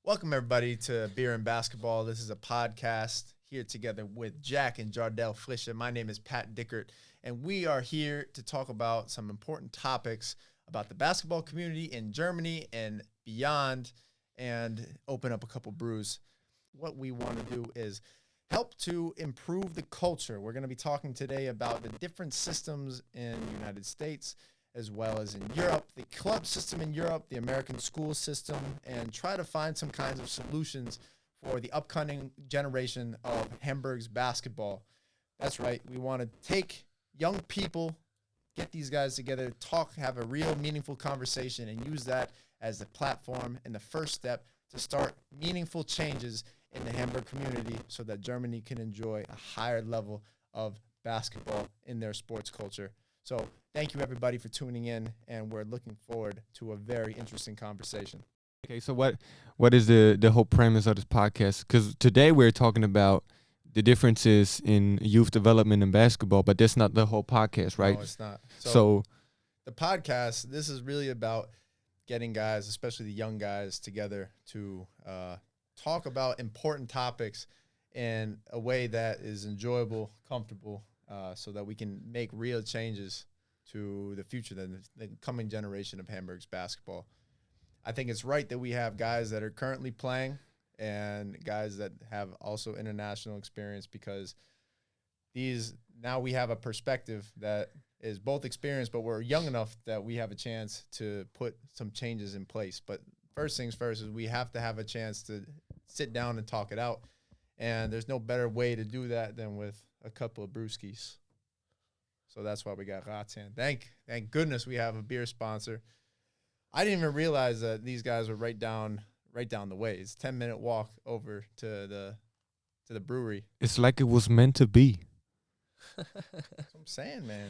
Welcome, everybody, to Beer and Basketball. This is a podcast here together with Jack and Jardel Frische. My name is Pat Dickert, and we are here to talk about some important topics about the basketball community in Germany and beyond, and open up a couple brews. What we want to do is help to improve the culture. We're going to be talking today about the different systems in the United States, as well as in Europe, the club system in Europe, the American school system, and try to find some kinds of solutions for the upcoming generation of Hamburg's basketball. That's right. We want to take young people, get these guys together, talk, have a real meaningful conversation, and use that as the platform and the first step to start meaningful changes in the Hamburg community so that Germany can enjoy a higher level of basketball in their sports culture. So thank you, everybody, for tuning in, and we're looking forward to a very interesting conversation. Okay, so what is the whole premise of this podcast? Because today we're talking about the differences in youth development and basketball, but that's not the whole podcast, right? No, it's not. So the podcast, this is really about getting guys, especially the young guys, together to talk about important topics in a way that is enjoyable, comfortable, so that we can make real changes to the future, the coming generation of Hamburg's basketball. I think it's right that we have guys that are currently playing and guys that have also international experience, because now we have a perspective that is both experienced, but we're young enough that we have a chance to put some changes in place. But first things first is we have to have a chance to sit down and talk it out. And there's no better way to do that than with a couple of brewskis. So that's why we got Ratsherrn. Thank goodness we have a beer sponsor. I didn't even realize that these guys were right down the way. It's a 10-minute walk over to the brewery. it's like it was meant to be. That's what I'm saying, man.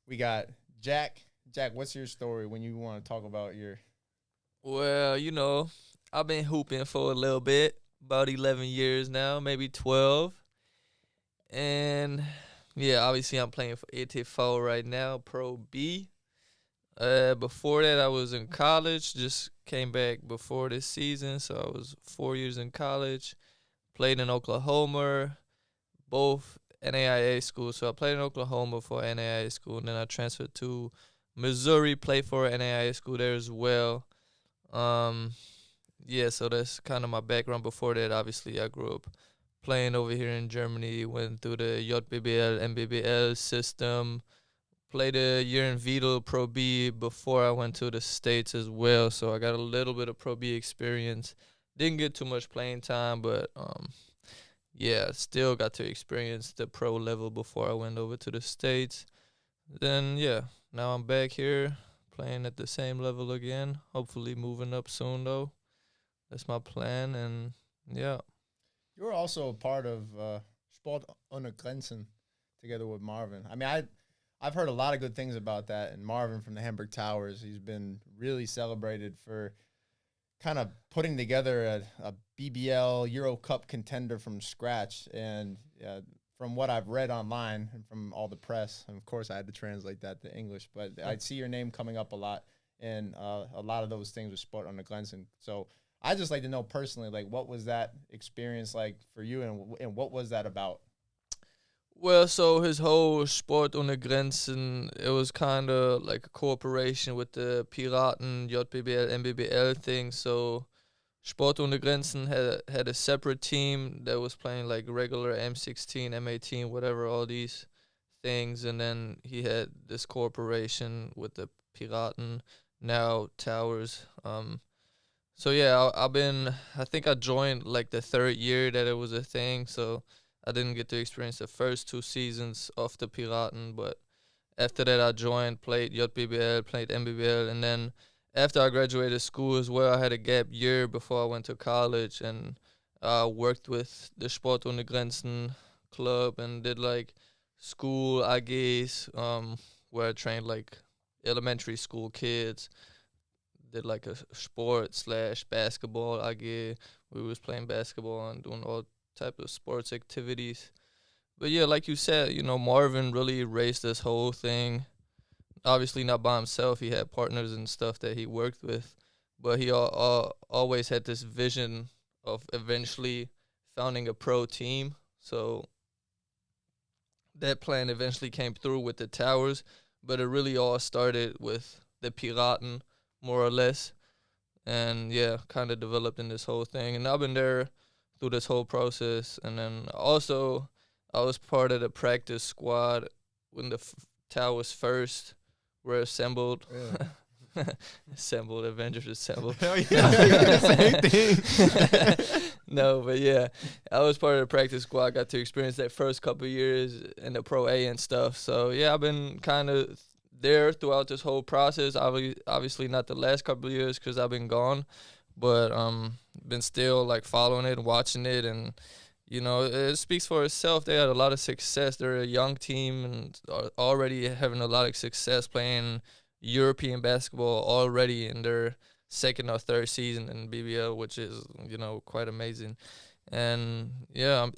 We got Jack. Jack, what's your story when you want to talk about your... Well, I've been hooping for a little bit, about 11 years now, maybe 12. And, yeah, obviously I'm playing for ETV right now, Pro B. Before that, I was in college, just came back before this season, so I was 4 years in college. Played in Oklahoma, both NAIA schools. So I played in Oklahoma for NAIA school, and then I transferred to Missouri, played for NAIA school there as well. Yeah, so that's kind of my background. Before that, obviously, I grew up playing over here in Germany, went through the JBBL, NBBL system, played a year in Jardel Pro B before I went to the States as well, so I got a little bit of Pro B experience. Didn't get too much playing time, but, yeah, still got to experience the pro level before I went over to the States. Then, yeah, now I'm back here playing at the same level again, hopefully moving up soon, though. That's my plan, and, yeah. You were also a part of Sport ohne Grenzen together with Marvin. I mean, I've heard a lot of good things about that, and Marvin from the Hamburg Towers, he's been really celebrated for kind of putting together a BBL Euro Cup contender from scratch. And from what I've read online and from all the press, and of course I had to translate that to English, but I'd see your name coming up a lot in a lot of those things with Sport ohne Grenzen. So I'd just like to know personally, like, what was that experience like for you, and what was that about? Well, so his whole Sport ohne Grenzen, it was kind of like a cooperation with the Piraten, JBBL, NBBL thing. So Sport ohne Grenzen had a separate team that was playing like regular M16, M18, whatever, all these things. And then he had this cooperation with the Piraten, now Towers. So, yeah, I think I joined like the third year that it was a thing. So I didn't get to experience the first 2 seasons of the Piraten, but after that I joined, played JBBL, played NBBL, and then after I graduated school as well, I had a gap year before I went to college, and worked with the Sport ohne Grenzen club and did like school AGs, where I trained like elementary school kids. Did like a sport/basketball AG. We was playing basketball and doing all type of sports activities. But yeah, like you said, Marvin really raised this whole thing. Obviously not by himself. He had partners and stuff that he worked with. but he always had this vision of eventually founding a pro team. So that plan eventually came through with the Towers, but it really all started with the Piraten, more or less. And yeah, kind of developed in this whole thing. And I've been there through this whole process. And then also, I was part of the practice squad when the Towers first were assembled. Yeah. Assembled, Avengers assembled. Hell yeah, same thing. No, but yeah, I was part of the practice squad. Got to experience that first couple of years in the Pro A and stuff. So yeah, I've been kind of there throughout this whole process. Obviously not the last couple of years because I've been gone, but been still like following it and watching it, and you know, it speaks for itself. They had a lot of success. They're a young team and are already having a lot of success playing European basketball already in their second or third season in BBL, which is, you know, quite amazing. And yeah, I'm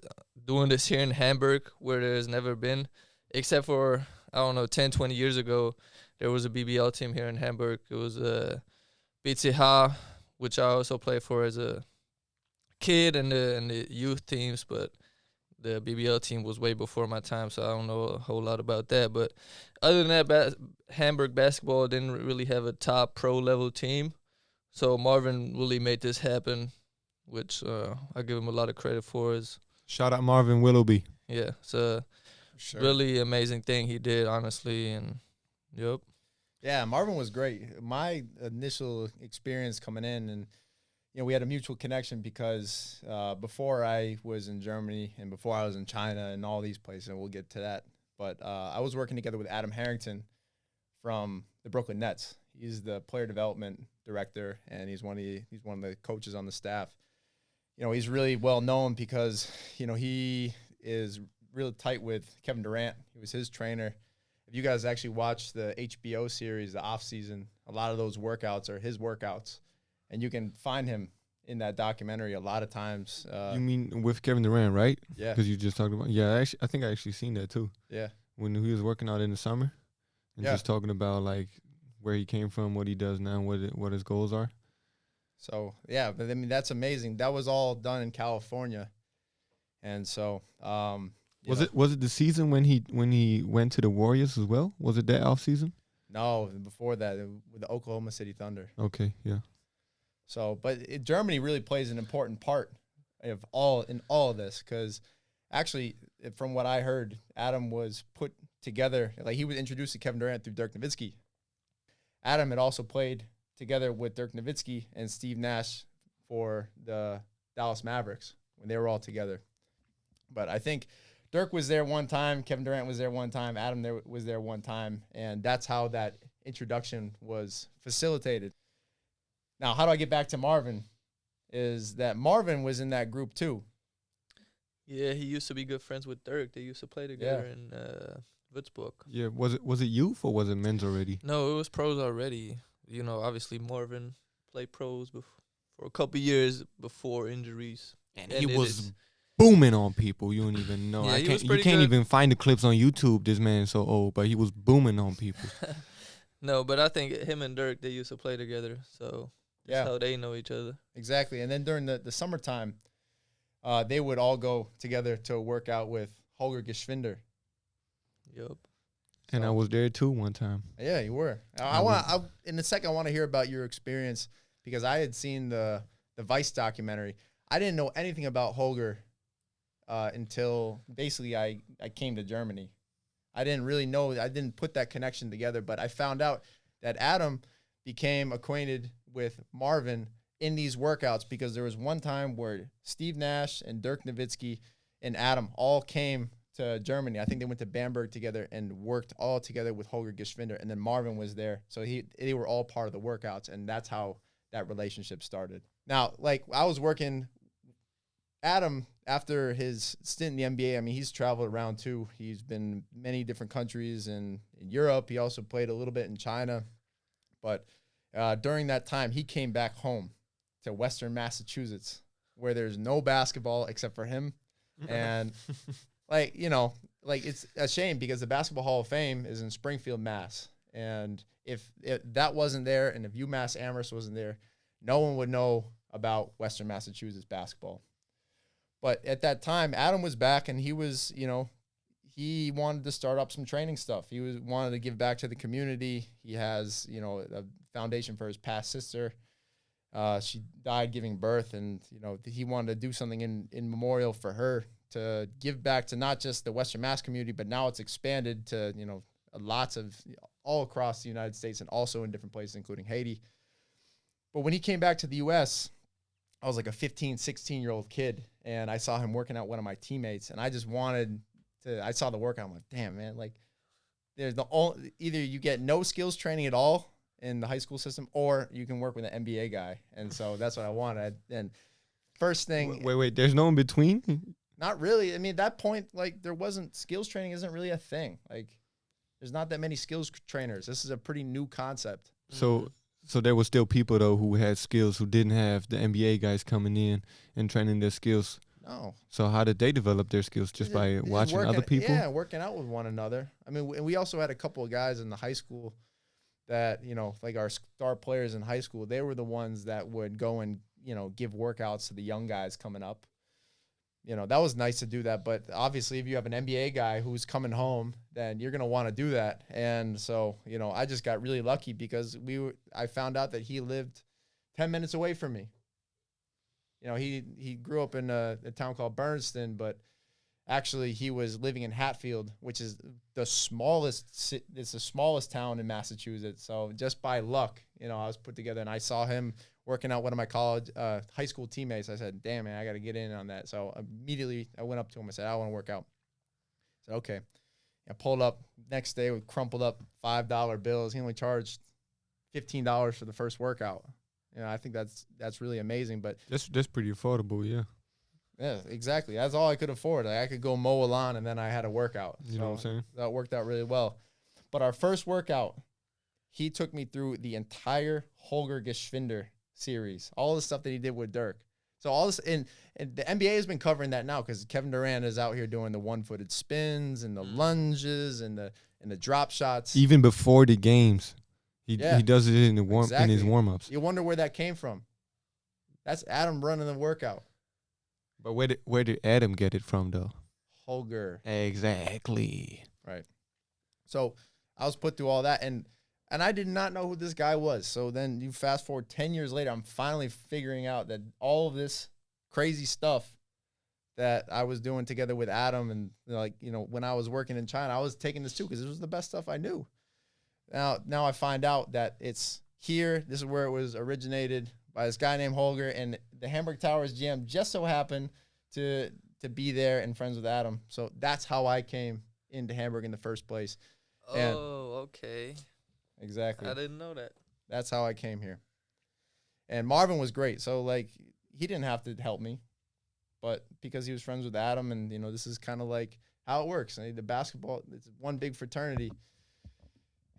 doing this here in Hamburg where there's never been, except for, I don't know, 10, 20 years ago, there was a BBL team here in Hamburg. It was BCH, which I also played for as a kid and the youth teams, but the BBL team was way before my time, so I don't know a whole lot about that. But other than that, Hamburg basketball didn't really have a top pro-level team. So Marvin really made this happen, which I give him a lot of credit for. Shout out Marvin Willoughby. Yeah, it's a really amazing thing he did, honestly. And yep. Yeah, Marvin was great. My initial experience coming in, and you know, we had a mutual connection because before I was in Germany and before I was in China and all these places, and we'll get to that. But I was working together with Adam Harrington from the Brooklyn Nets. He's the player development director, and he's one of the coaches on the staff. You know, he's really well known because, you know, he is really tight with Kevin Durant. He was his trainer. If you guys actually watch the HBO series, the Offseason, a lot of those workouts are his workouts. And you can find him in that documentary a lot of times. You mean with Kevin Durant, right? Yeah. Because you just talked about. Yeah, I think I actually seen that too. Yeah. When he was working out in the summer, and just talking about like where he came from, what he does now, what his goals are. So yeah, but I mean that's amazing. That was all done in California, and so was it the season when he went to the Warriors as well? Was it that off season? No, before that with the Oklahoma City Thunder. Okay, yeah. So, but Germany really plays an important part in all of this because actually, from what I heard, Adam was put together, like he was introduced to Kevin Durant through Dirk Nowitzki. Adam had also played together with Dirk Nowitzki and Steve Nash for the Dallas Mavericks when they were all together. But I think Dirk was there one time, Kevin Durant was there one time, Adam was there one time, and that's how that introduction was facilitated. Now, how do I get back to Marvin? Is that Marvin was in that group too. Yeah, he used to be good friends with Dirk. They used to play together in Würzburg. Yeah, was it youth or was it men's already? No, it was pros already. You know, obviously Marvin played pros for a couple years before injuries. And he was booming on people. You don't even know. Yeah, You can't even find the clips on YouTube. This man is so old, but he was booming on people. No, but I think him and Dirk, they used to play together. So that's how they know each other. Exactly. And then during the summertime, they would all go together to work out with Holger Geschwinder. Yep. And I was there too one time. Yeah, you were. In a second, I want to hear about your experience because I had seen the Vice documentary. I didn't know anything about Holger until basically I came to Germany. I didn't really know. I didn't put that connection together, but I found out that Adam became acquainted with Marvin in these workouts because there was one time where Steve Nash and Dirk Nowitzki and Adam all came to Germany. I think they went to Bamberg together and worked all together with Holger Geschwinder, and then Marvin was there. So they were all part of the workouts, and that's how that relationship started. Now, like I was working, Adam, after his stint in the NBA, I mean, he's traveled around too. He's been in many different countries in Europe. He also played a little bit in China. But during that time, he came back home to Western Massachusetts where there's no basketball except for him. And like, you know, like it's a shame because the Basketball Hall of Fame is in Springfield, Mass. And if that wasn't there and if UMass Amherst wasn't there, no one would know about Western Massachusetts basketball. But at that time, Adam was back, and he was, he wanted to start up some training stuff. He wanted to give back to the community. He has, a foundation for his past sister. She died giving birth, and, he wanted to do something in memorial for her to give back to not just the Western Mass community, but now it's expanded to, lots of all across the United States and also in different places, including Haiti. But when he came back to the U.S., I was like a 15, 16-year-old kid, and I saw him working out one of my teammates, and I just wanted to, I saw the workout. I'm like, damn, man, like, there's either you get no skills training at all in the high school system, or you can work with an NBA guy. And so that's what I wanted. And first thing. Wait, there's no in between? Not really. I mean, at that point, like, there wasn't, skills training isn't really a thing. Like, there's not that many skills trainers. This is a pretty new concept. So there were still people, though, who had skills who didn't have the NBA guys coming in and training their skills. No. So how did they develop their skills? Just by watching other people? Yeah, working out with one another. I mean, we also had a couple of guys in the high school that, like our star players in high school, they were the ones that would go and, give workouts to the young guys coming up. That was nice to do that. But obviously, if you have an NBA guy who's coming home, then you're going to want to do that. And so, I just got really lucky because I found out that he lived 10 minutes away from me. He grew up in a town called Bernston, but actually he was living in Hatfield, which is the smallest town in Massachusetts. So just by luck, I was put together, and I saw him working out one of my high school teammates. I said, damn, man, I got to get in on that. So immediately I went up to him. I said, I want to work out. I said, okay. I pulled up next day with crumpled up $5 bills. He only charged $15 for the first workout. I think that's really amazing. But that's pretty affordable, yeah. Yeah, exactly. That's all I could afford. Like, I could go mow a lawn, and then I had a workout. You know what I'm saying? That worked out really well. But our first workout, he took me through the entire Holger Geschwinder series, all the stuff that he did with Dirk. So all this, and the NBA has been covering that now because Kevin Durant is out here doing the one-footed spins and the lunges and the drop shots. Even before the games, he does it in in his warm-ups. You wonder where that came from. That's Adam running the workout. But where did Adam get it from, though? Holger. Exactly. Right. So I was put through all that, and I did not know who this guy was. So then you fast forward 10 years later, I'm finally figuring out that all of this crazy stuff that I was doing together with Adam, and when I was working in China, I was taking this too because it was the best stuff I knew. Now I find out that it's here. This is where it was originated by this guy named Holger, and the Hamburg Towers GM just so happened to be there and friends with Adam. So that's how I came into Hamburg in the first place. Okay. Exactly. I didn't know that. That's how I came here. And Marvin was great. So, he didn't have to help me, but because he was friends with Adam, and, this is kind of like how it works. The basketball, it's one big fraternity.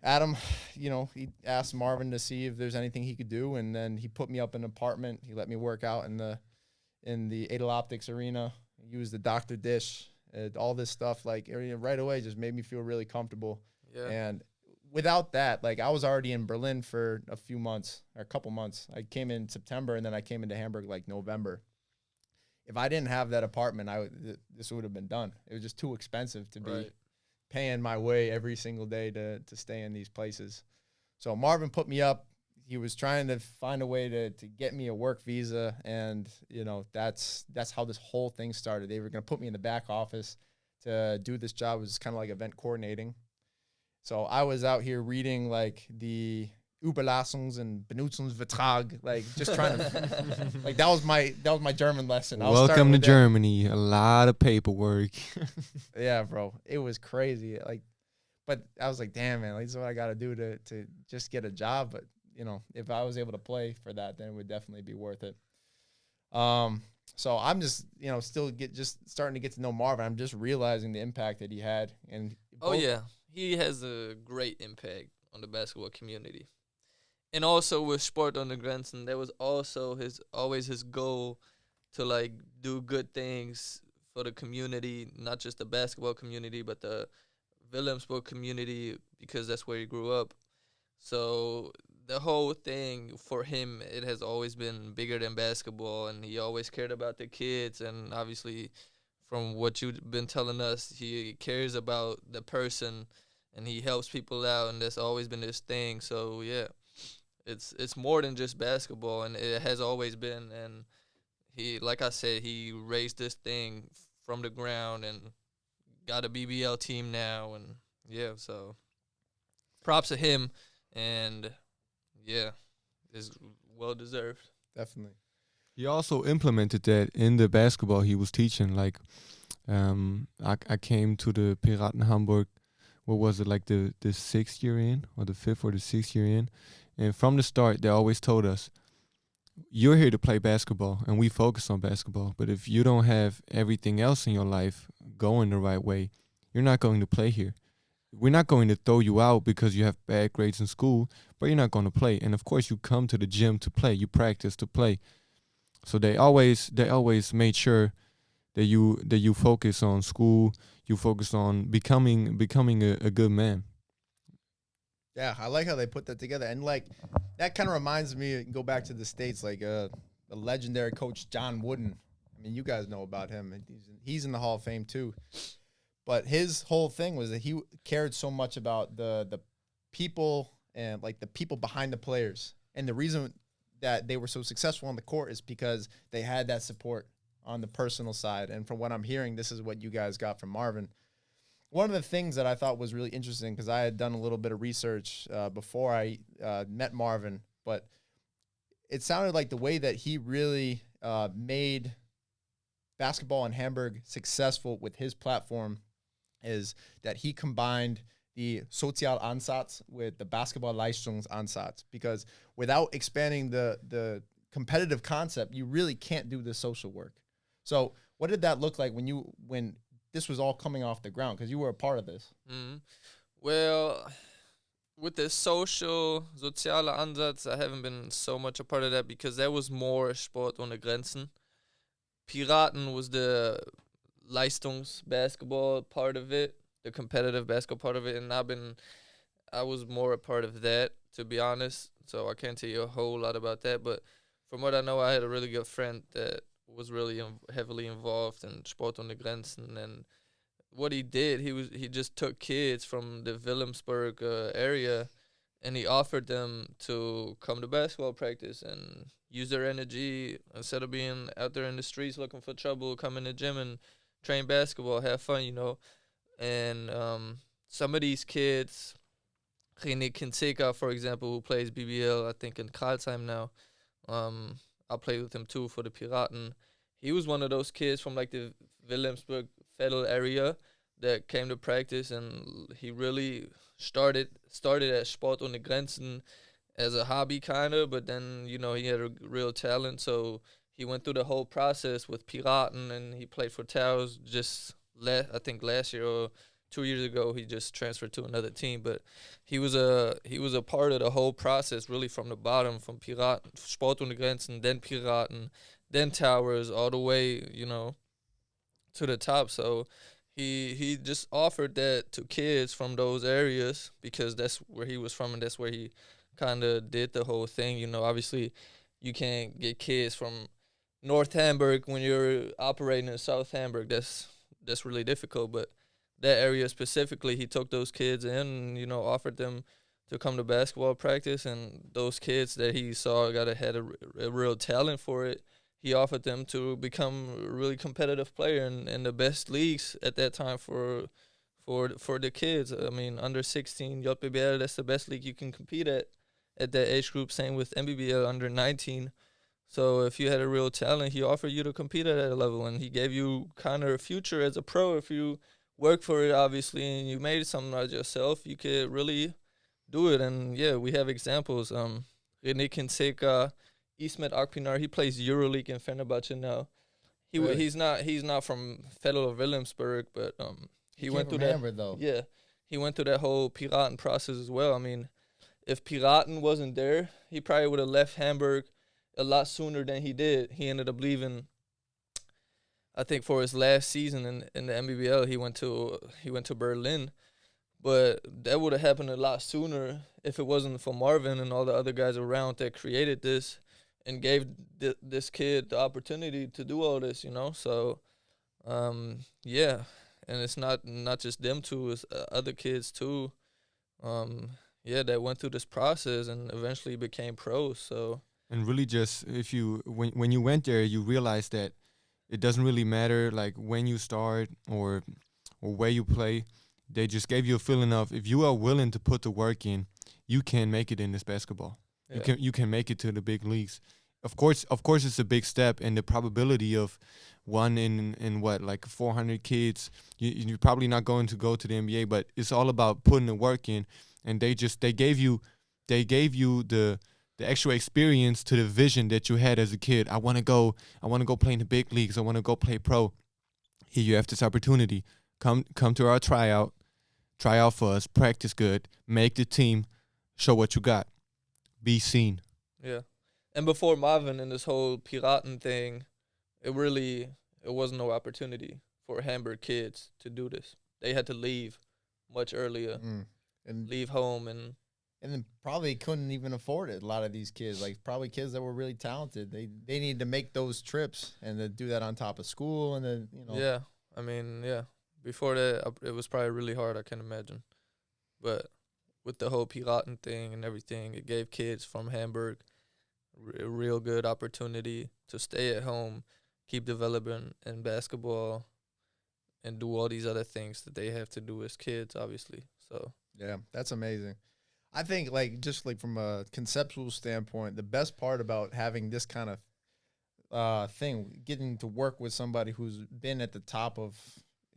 Adam, he asked Marvin to see if there's anything he could do, and then he put me up in an apartment. He let me work out in the Adel Optics arena, use the Dr. Dish, all this stuff. Right away just made me feel really comfortable. Yeah. And without that, I was already in Berlin for a couple months. I came in September, and then I came into Hamburg November. If I didn't have that apartment, this would have been done. It was just too expensive to be paying my way every single day to stay in these places. So Marvin put me up. He was trying to find a way to get me a work visa, and that's how this whole thing started. They were going to put me in the back office to do this job. It was kind of like event coordinating. So I was out here reading the Überlassungs and Benutzungsvertrag, just trying to that was my German lesson. Welcome to Germany. A lot of paperwork. Yeah, bro. It was crazy. But I was like, damn, man, this is what I got to do to just get a job. But if I was able to play for that, then it would definitely be worth it. So I'm just still starting to get to know Marvin. I'm just realizing the impact that he had, and he has a great impact on the basketball community. And also with Sport ohne Grenzen, there was also always his goal to do good things for the community, not just the basketball community, but the Wilhelmsburg community, because that's where he grew up. So the whole thing for him, it has always been bigger than basketball, and he always cared about the kids. And obviously, from what you've been telling us, he cares about the person, and he helps people out, and that's always been his thing. So yeah, it's more than just basketball, and it has always been. And he, like I said, he raised this thing from the ground and got a BBL team now, and yeah, so props to him, and yeah, it's well deserved. Definitely. He also implemented that in the basketball he was teaching. Like, I came to the Piraten Hamburg, what was it, like the 6th year in, or the 5th or the 6th year in? And from the start, they always told us, you're here to play basketball, and we focus on basketball. But if you don't have everything else in your life going the right way, you're not going to play here. We're not going to throw you out because you have bad grades in school, but you're not going to play. And of course, you come to the gym to play. You practice to play. So they always made sure that you focus on school. You focus on becoming a good man. Yeah, I like how they put that together. And, like, that kind of reminds me, go back to the States, like the legendary coach John Wooden. I mean, you guys know about him. And he's in the Hall of Fame, too. But his whole thing was that he cared so much about the people and, like, the people behind the players. And the reason that they were so successful on the court is because they had that support on the personal side. And from what I'm hearing, this is what you guys got from Marvin. One of the things that I thought was really interesting, because I had done a little bit of research before I met Marvin, but it sounded like the way that he really made basketball in Hamburg successful with his platform is that he combined the Sozialansatz with the Basketball-Leistungsansatz, because without expanding the competitive concept, you really can't do the social work. So what did that look like when this was all coming off the ground, because you were a part of this? Mm-hmm. Well, with the soziale Ansatz, I haven't been so much a part of that, because that was more Sport ohne Grenzen. Piraten was the Leistungsbasketball part of it, the competitive basketball part of it, and I was more a part of that, to be honest. So I can't tell you a whole lot about that, but from what I know, I had a really good friend that was really heavily involved in Sport ohne Grenzen, and what he did, he just took kids from the Wilhelmsburg area, and he offered them to come to basketball practice and use their energy instead of being out there in the streets looking for trouble. Come in the gym and train basketball, have fun, And some of these kids, Sükran Gencay, for example, who plays BBL, I think in Karlsheim now, I played with him too for the Piraten. He was one of those kids from like the Wilhelmsburg Federal area that came to practice, and he really started at Sport ohne Grenzen as a hobby kind of, but then, he had a real talent, so he went through the whole process with Piraten, and he played for Towers I think last year or 2 years ago. He just transferred to another team, but he was a part of the whole process, really from the bottom, from Piraten, Sport ohne Grenzen, then Piraten, then Towers, all the way, to the top. So he just offered that to kids from those areas, because that's where he was from, and that's where he kind of did the whole thing. Obviously you can't get kids from North Hamburg when you're operating in South Hamburg. That's really difficult, but that area specifically, he took those kids in, offered them to come to basketball practice, and those kids that he saw had a real talent for it, he offered them to become a really competitive player in the best leagues at that time for the kids. I mean, under 16 JBBL, that's the best league you can compete at that age group. Same with NBBL under 19. So if you had a real talent, he offered you to compete at that level, and he gave you kind of a future as a pro. If you work for it, obviously, and you made something out of yourself, you could really do it. And yeah, we have examples. Sükran Gencay, Ismet Akpinar, he plays EuroLeague in Fenerbahce now. Really? He's not from Federal Wilhelmsburg, but he went through Hamburg, though. Yeah, he went through that whole Piraten process as well. I mean, if Piraten wasn't there, he probably would have left Hamburg a lot sooner than he did. He ended up leaving, I think, for his last season in the NBBL. He went to Berlin, But that would have happened a lot sooner if it wasn't for Marvin and all the other guys around that created this and gave this kid the opportunity to do all this, you know? So, yeah. And it's not just them two, it's other kids too. That went through this process and eventually became pros. So, and really, just if you when you went there, you realized that it doesn't really matter like when you start or where you play. They just gave you a feeling of if you are willing to put the work in, you can make it in this basketball. yeah. You can make it to the big leagues. Of course, it's a big step, and the probability of one in what, like 400 kids, you're probably not going to go to the NBA, but it's all about putting the work in. And they gave you the actual experience to the vision that you had as a kid. I want to go play in the big leagues. I want to go play pro. Here you have this opportunity. Come to our tryout. Try out for us. Practice good. Make the team. Show what you got. Be seen. Yeah. And before Marvin and this whole Piraten thing, it wasn't no opportunity for Hamburg kids to do this. They had to leave much earlier and leave home and then probably couldn't even afford it. A lot of these kids, like probably kids that were really talented, they need to make those trips and to do that on top of school and then Yeah, I mean, yeah. Before that, it was probably really hard. I can imagine, but with the whole Piraten thing and everything, it gave kids from Hamburg a real good opportunity to stay at home, keep developing in basketball, and do all these other things that they have to do as kids, obviously. So yeah, that's amazing. I think just from a conceptual standpoint, the best part about having this kind of thing, getting to work with somebody who's been at the top of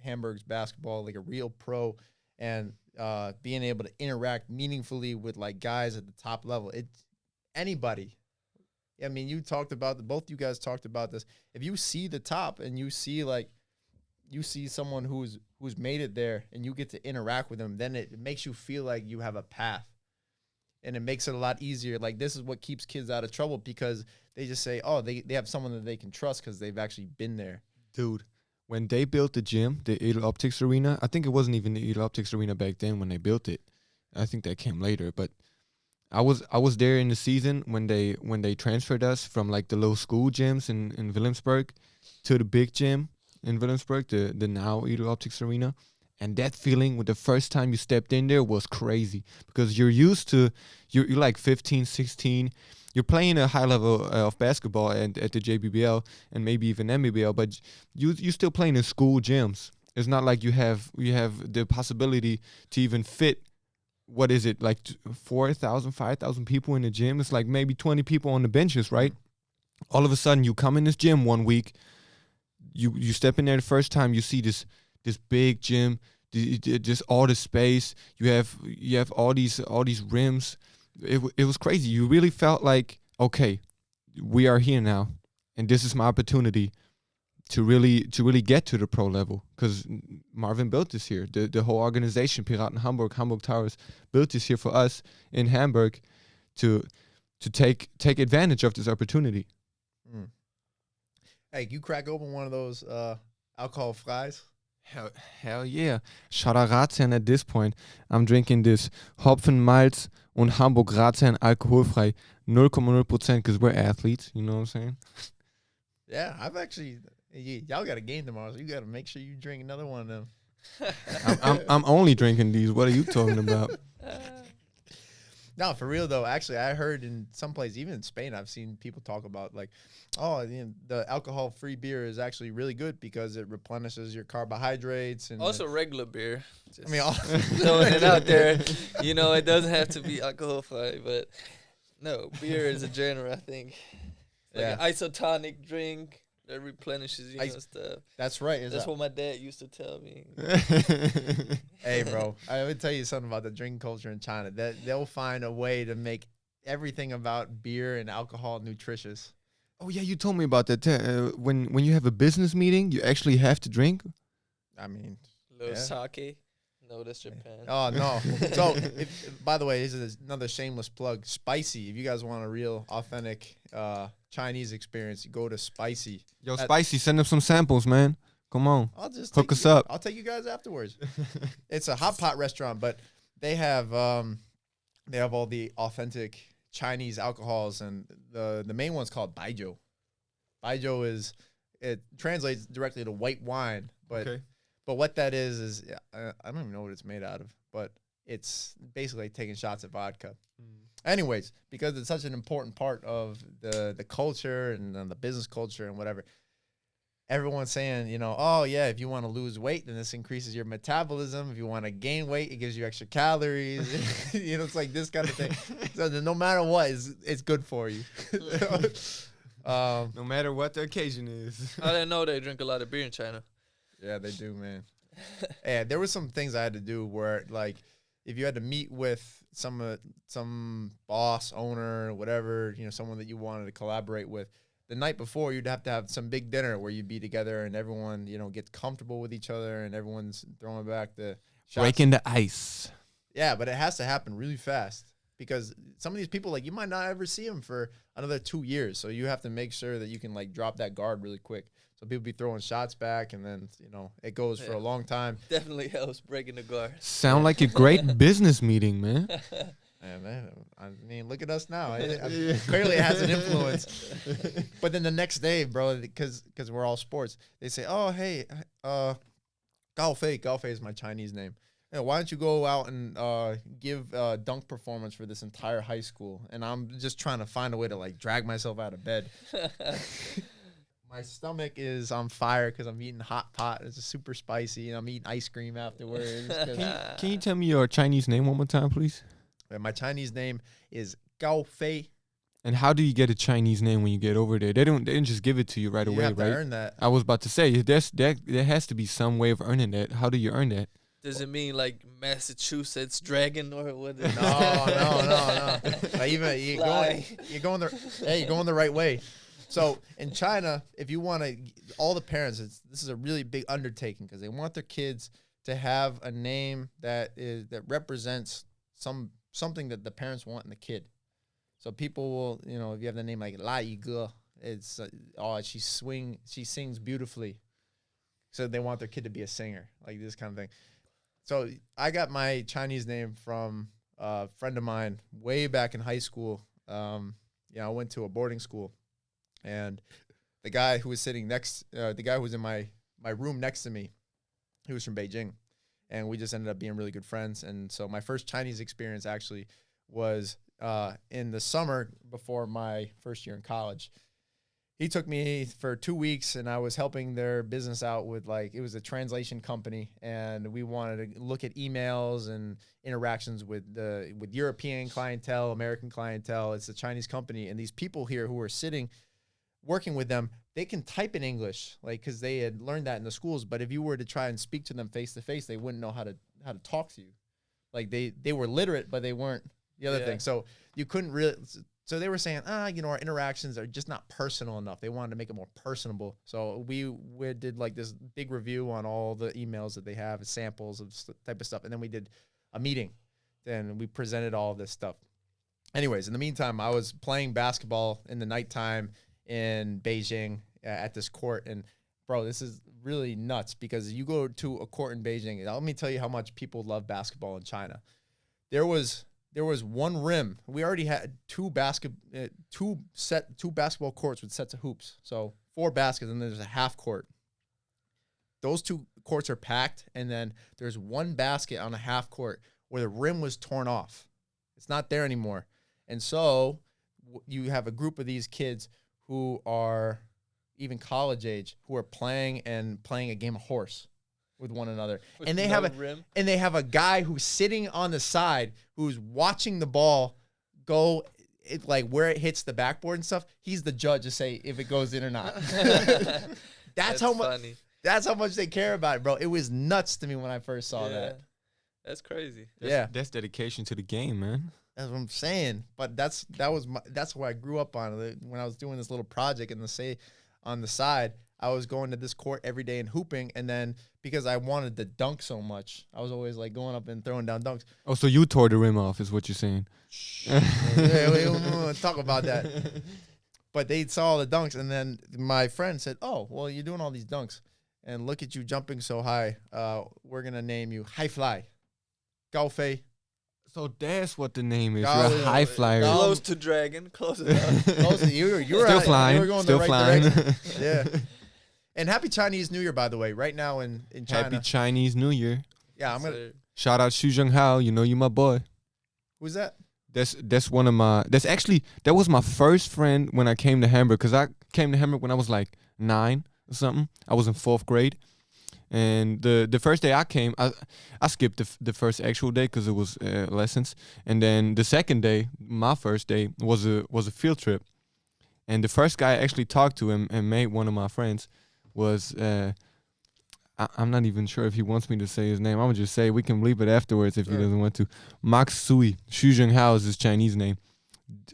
Hamburg's basketball, like a real pro, and being able to interact meaningfully with like guys at the top level. Anybody. I mean, both you guys talked about this. If you see the top and you see someone who's made it there and you get to interact with them, then it makes you feel like you have a path. And it makes it a lot easier. Like, this is what keeps kids out of trouble because they just say, oh, they have someone that they can trust because they've actually been there. Dude, when they built the gym, the Edel Optics Arena, I think it wasn't even the Edel Optics Arena back then when they built it. I think that came later. But I was there in the season when they transferred us from like the low school gyms in Wilhelmsburg to the big gym in Wilhelmsburg, the now Edel Optics Arena. And that feeling with the first time you stepped in there was crazy because you're used to, you're like 15, 16. You're playing a high level of basketball at the JBBL and maybe even NBBL, but you're still playing in school gyms. It's not like you have the possibility to even fit, what is it, like 4,000, 5,000 people in the gym. It's like maybe 20 people on the benches, right? All of a sudden you come in this gym one week, you step in there the first time, you see this big gym, just all the space. You have all these rims. It was crazy. You really felt like, okay, we are here now, and this is my opportunity to really get to the pro level. Because Marvin built this here. The whole organization, Piraten Hamburg, Hamburg Towers, built this here for us in Hamburg to take advantage of this opportunity. Hey, you crack open one of those alcohol fries? Hell yeah. Shout out Ratsherrn at this point. I'm drinking this Hopfen Malz und Hamburg Ratsherrn Alkoholfrei 0,0% because we're athletes. You know what I'm saying? Yeah, y'all got a game tomorrow, so you got to make sure you drink another one of them. I'm only drinking these. What are you talking about? No, for real though. Actually, I heard in some places, even in Spain, I've seen people talk about like, oh, the alcohol-free beer is actually really good because it replenishes your carbohydrates and also regular beer. I mean, throwing it out there. It doesn't have to be alcohol-free, but no, beer is a genre. I think like an isotonic drink that replenishes stuff. That's right. That's what my dad used to tell me. Hey, bro, I would tell you something about the drink culture in China. That they'll find a way to make everything about beer and alcohol nutritious. Oh yeah, you told me about that. When you have a business meeting, you actually have to drink. I mean, sake. No, that's Japan. Oh no. So, by the way, this is another shameless plug. Spicy. If you guys want a real authentic Chinese experience, you go to Spicy. Yo, Spicy, send them some samples, man. Come on. I'll just hook us up. I'll take you guys afterwards. It's a hot pot restaurant, but they have all the authentic Chinese alcohols, and the main one's called baijiu. Baijiu it translates directly to white wine, but what that is I don't even know what it's made out of, but it's basically taking shots at vodka. Anyways, because it's such an important part of the culture and the business culture and whatever, everyone's saying, oh yeah, if you want to lose weight, then this increases your metabolism. If you want to gain weight, it gives you extra calories. It's like this kind of thing. So no matter what, it's good for you. No matter what the occasion is. I didn't know they drink a lot of beer in China. Yeah, they do, man. And there were some things I had to do where, like, if you had to meet with some boss, owner, whatever, someone that you wanted to collaborate with, the night before you'd have to have some big dinner where you'd be together and everyone, gets comfortable with each other and everyone's throwing back the shots. Breaking the ice. Yeah, but it has to happen really fast because some of these people, like, you might not ever see them for another 2 years. So you have to make sure that you can, like, drop that guard really quick. So people be throwing shots back, and then, it goes for a long time. Definitely helps breaking the guard. Sound like a great business meeting, man. Man, I mean, look at us now. Clearly it has an influence. But then the next day, bro, because we're all sports, they say, oh, hey, Gao Fei. Gao Fei is my Chinese name. Hey, why don't you go out and give a dunk performance for this entire high school? And I'm just trying to find a way to, like, drag myself out of bed. My stomach is on fire because I'm eating hot pot. It's super spicy, and I'm eating ice cream afterwards. Can you tell me your Chinese name one more time, please? My Chinese name is Gao Fei. And how do you get a Chinese name when you get over there? They didn't just give it to you right away, You have right? to earn that. I was about to say there has to be some way of earning that. How do you earn that? Does it mean like Massachusetts Dragon or what? No. Like, even you're going the right way. So in China, if you want to, all the parents, this is a really big undertaking because they want their kids to have a name that represents something that the parents want in the kid. So people will, if you have the name like La Yi-ge, it's she sings beautifully. So they want their kid to be a singer, like this kind of thing. So I got my Chinese name from a friend of mine way back in high school. I went to a boarding school. And the guy who was sitting the guy who was in my room next to me, he was from Beijing. And we just ended up being really good friends. And so my first Chinese experience actually was in the summer before my first year in college. He took me for 2 weeks, and I was helping their business out with, like, it was a translation company, and we wanted to look at emails and interactions with European clientele, American clientele. It's a Chinese company, and these people here who were working with them, they can type in English, like, because they had learned that in the schools. But if you were to try and speak to them face to face, they wouldn't know how to talk to you. Like, they were literate, but they weren't the other thing. So you couldn't really. So they were saying, our interactions are just not personal enough. They wanted to make it more personable. So we did, like, this big review on all the emails that they have, samples of type of stuff, and then we did a meeting. Then we presented all of this stuff. Anyways, in the meantime, I was playing basketball in the nighttime in Beijing at this court. And, bro, this is really nuts because you go to a court in Beijing, and let me tell you how much people love basketball in China. There was one rim. We already had two basketball courts with sets of hoops. So 4 baskets, and there's a half court. Those 2 courts are packed, and then there's one basket on a half court where the rim was torn off. It's not there anymore. And so you have a group of these kids who are even college age, who are playing a game of horse with one another. And they have a guy who's sitting on the side who's watching the ball go, like, where it hits the backboard and stuff. He's the judge to say if it goes in or not. That's how much they care about it, bro. It was nuts to me when I first saw that. That's crazy. That's dedication to the game, man. That's what I'm saying. But that's what I grew up on. When I was doing this little project on the side, I was going to this court every day and hooping, and then because I wanted to dunk so much, I was always, like, going up and throwing down dunks. Oh, so you tore the rim off is what you're saying. We don't talk about that. But they saw the dunks, and then my friend said, oh, well, you're doing all these dunks. and look at you jumping so high. We're gonna name you High Fly. Gao Fei. So that's what the name is. Gao- You're a high flyer. Gao- Close to dragon. Close enough. You were Still flying. You were going Still the right flying. direction. Yeah. And happy Chinese New Year, by the way. Right now in China. Happy Chinese New Year. Yeah, I'm gonna. Shout out Xu Zhenghao. You know you my boy. Who's that? That's one of my. That was my first friend when I came to Hamburg, because I came to Hamburg when I was like 9 or something. I was in 4th grade, and the first day I came, I skipped the first actual day because it was lessons, and then the second day, my first day, was a field trip, and the first guy I actually talked to him and made one of my friends was. I'm not even sure if he wants me to say his name. I'm gonna just say we can leave it afterwards if he doesn't want to. Max Sui. Xu Zhenghao is his Chinese name.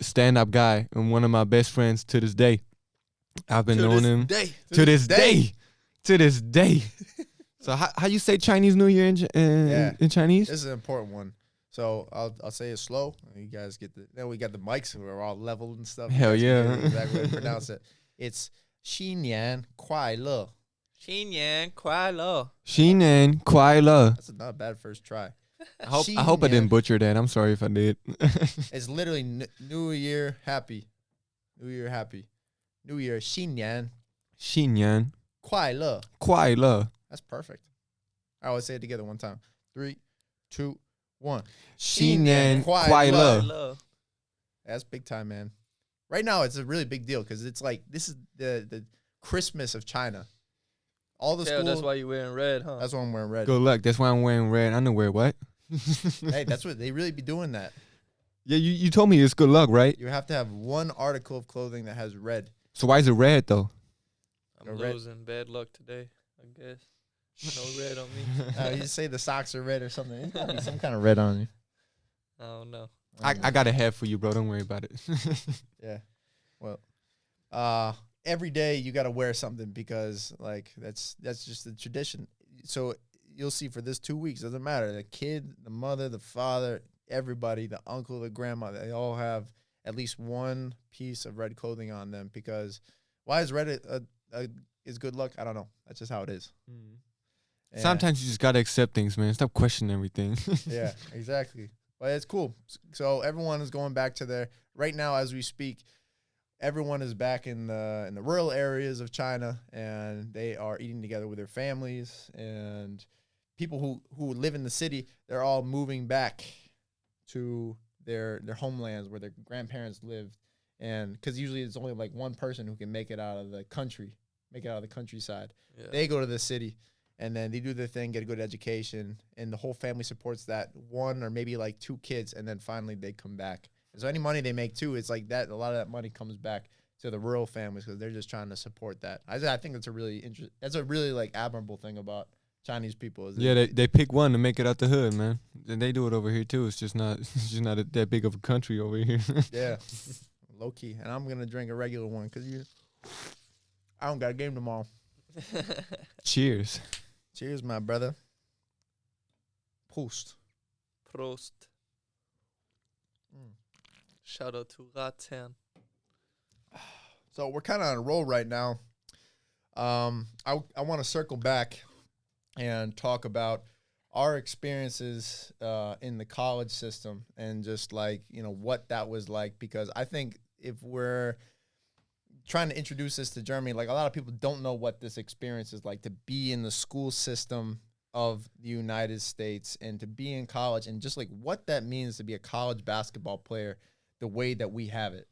Stand-up guy and one of my best friends to this day. I've been knowing him to this day. To this day. So how you say Chinese New Year in Chinese? This is an important one. So I'll say it slow. You guys get then we got the mics. We're all leveled and stuff. Hell yeah. Exactly how to pronounce it. It's 新年快乐. 新年快乐. 新年快乐. That's not a bad first try. I hope I didn't butcher that. I'm sorry if I did. It's literally New Year happy. New Year happy. New Year 新年新年快乐. 快乐. That's perfect. I always say it together one time. 3, 2, 1. 新年快乐. 快乐. That's big time, man. Right now, it's a really big deal because it's like this is the Christmas of China. All the schools. That's why you're wearing red, huh? That's why I'm wearing red. Good luck. That's why I'm wearing red underwear. What? Hey, that's what they really be doing that. Yeah, you told me it's good luck, right? You have to have one article of clothing that has red. So why is it red though? I'm losing bad luck today, I guess. No red on me. You just say the socks are red or something. There's gotta be some kind of red on you. I don't know. I got a hat for you, bro. Don't worry about it. Yeah. Well, every day you got to wear something because like that's just the tradition. So you'll see for this 2 weeks, doesn't matter. The kid, the mother, the father, everybody, the uncle, the grandma, they all have at least one piece of red clothing on them because why is red is good luck? I don't know. That's just how it is. Yeah. Sometimes you just got to accept things, man. Stop questioning everything. Yeah, exactly. But it's cool. So everyone is going back to their right now as we speak. Everyone is back in the rural areas of China, and they are eating together with their families. And people who live in the city, they're all moving back to their homelands where their grandparents lived. And because usually it's only like one person who can make it out of the country, make it out of the countryside. Yeah. They go to the city, and then they do their thing, get a good education, and the whole family supports that one or maybe like 2 kids, and then finally they come back. So any money they make too, it's like that. A lot of that money comes back to the rural families because they're just trying to support that. I think that's a really like admirable thing about Chinese people. Is they pick one to make it out the hood, man. And they do it over here too. It's just not that big of a country over here. Yeah, low key. And I'm gonna drink a regular one because I don't got a game tomorrow. Cheers. Cheers, my brother. Prost. Shout out to Ratsherrn. So we're kind of on a roll right now. I want to circle back and talk about our experiences in the college system and just like, what that was like, because I think if we're trying to introduce this to Germany, like a lot of people don't know what this experience is like to be in the school system of the United States and to be in college and just like what that means to be a college basketball player the way that we have it.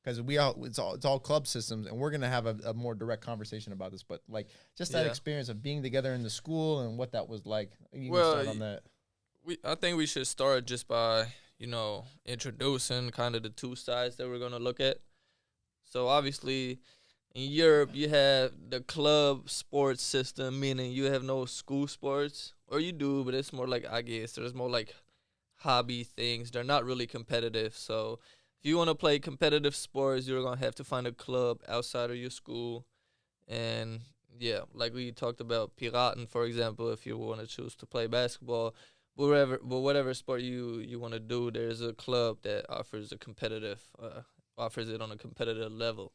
Because it's all club systems, and we're gonna have a more direct conversation about this. But like just that experience of being together in the school and what that was like. You can start on that. I think we should start just by introducing kind of the two sides that we're gonna look at. So obviously, in Europe you have the club sports system, meaning you have no school sports, or you do, but it's more like there's more like hobby things. They're not really competitive, so. If you want to play competitive sports, you're going to have to find a club outside of your school. And, yeah, like we talked about Piraten, for example, if you want to choose to play basketball, whatever sport you want to do, there's a club that offers offers it on a competitive level.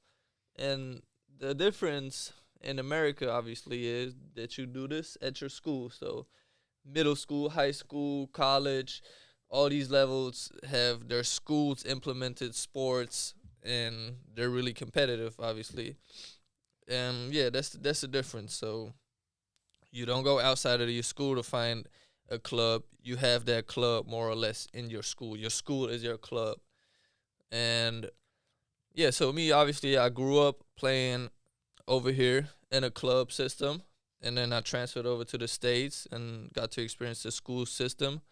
And the difference in America, obviously, is that you do this at your school. So middle school, high school, college, all these levels have their schools implemented sports, and they're really competitive, obviously. And yeah, that's the difference. So you don't go outside of your school to find a club. You have that club more or less in your school. Your school is your club. And yeah, so me, obviously, I grew up playing over here in a club system, and then I transferred over to the States and got to experience the school system.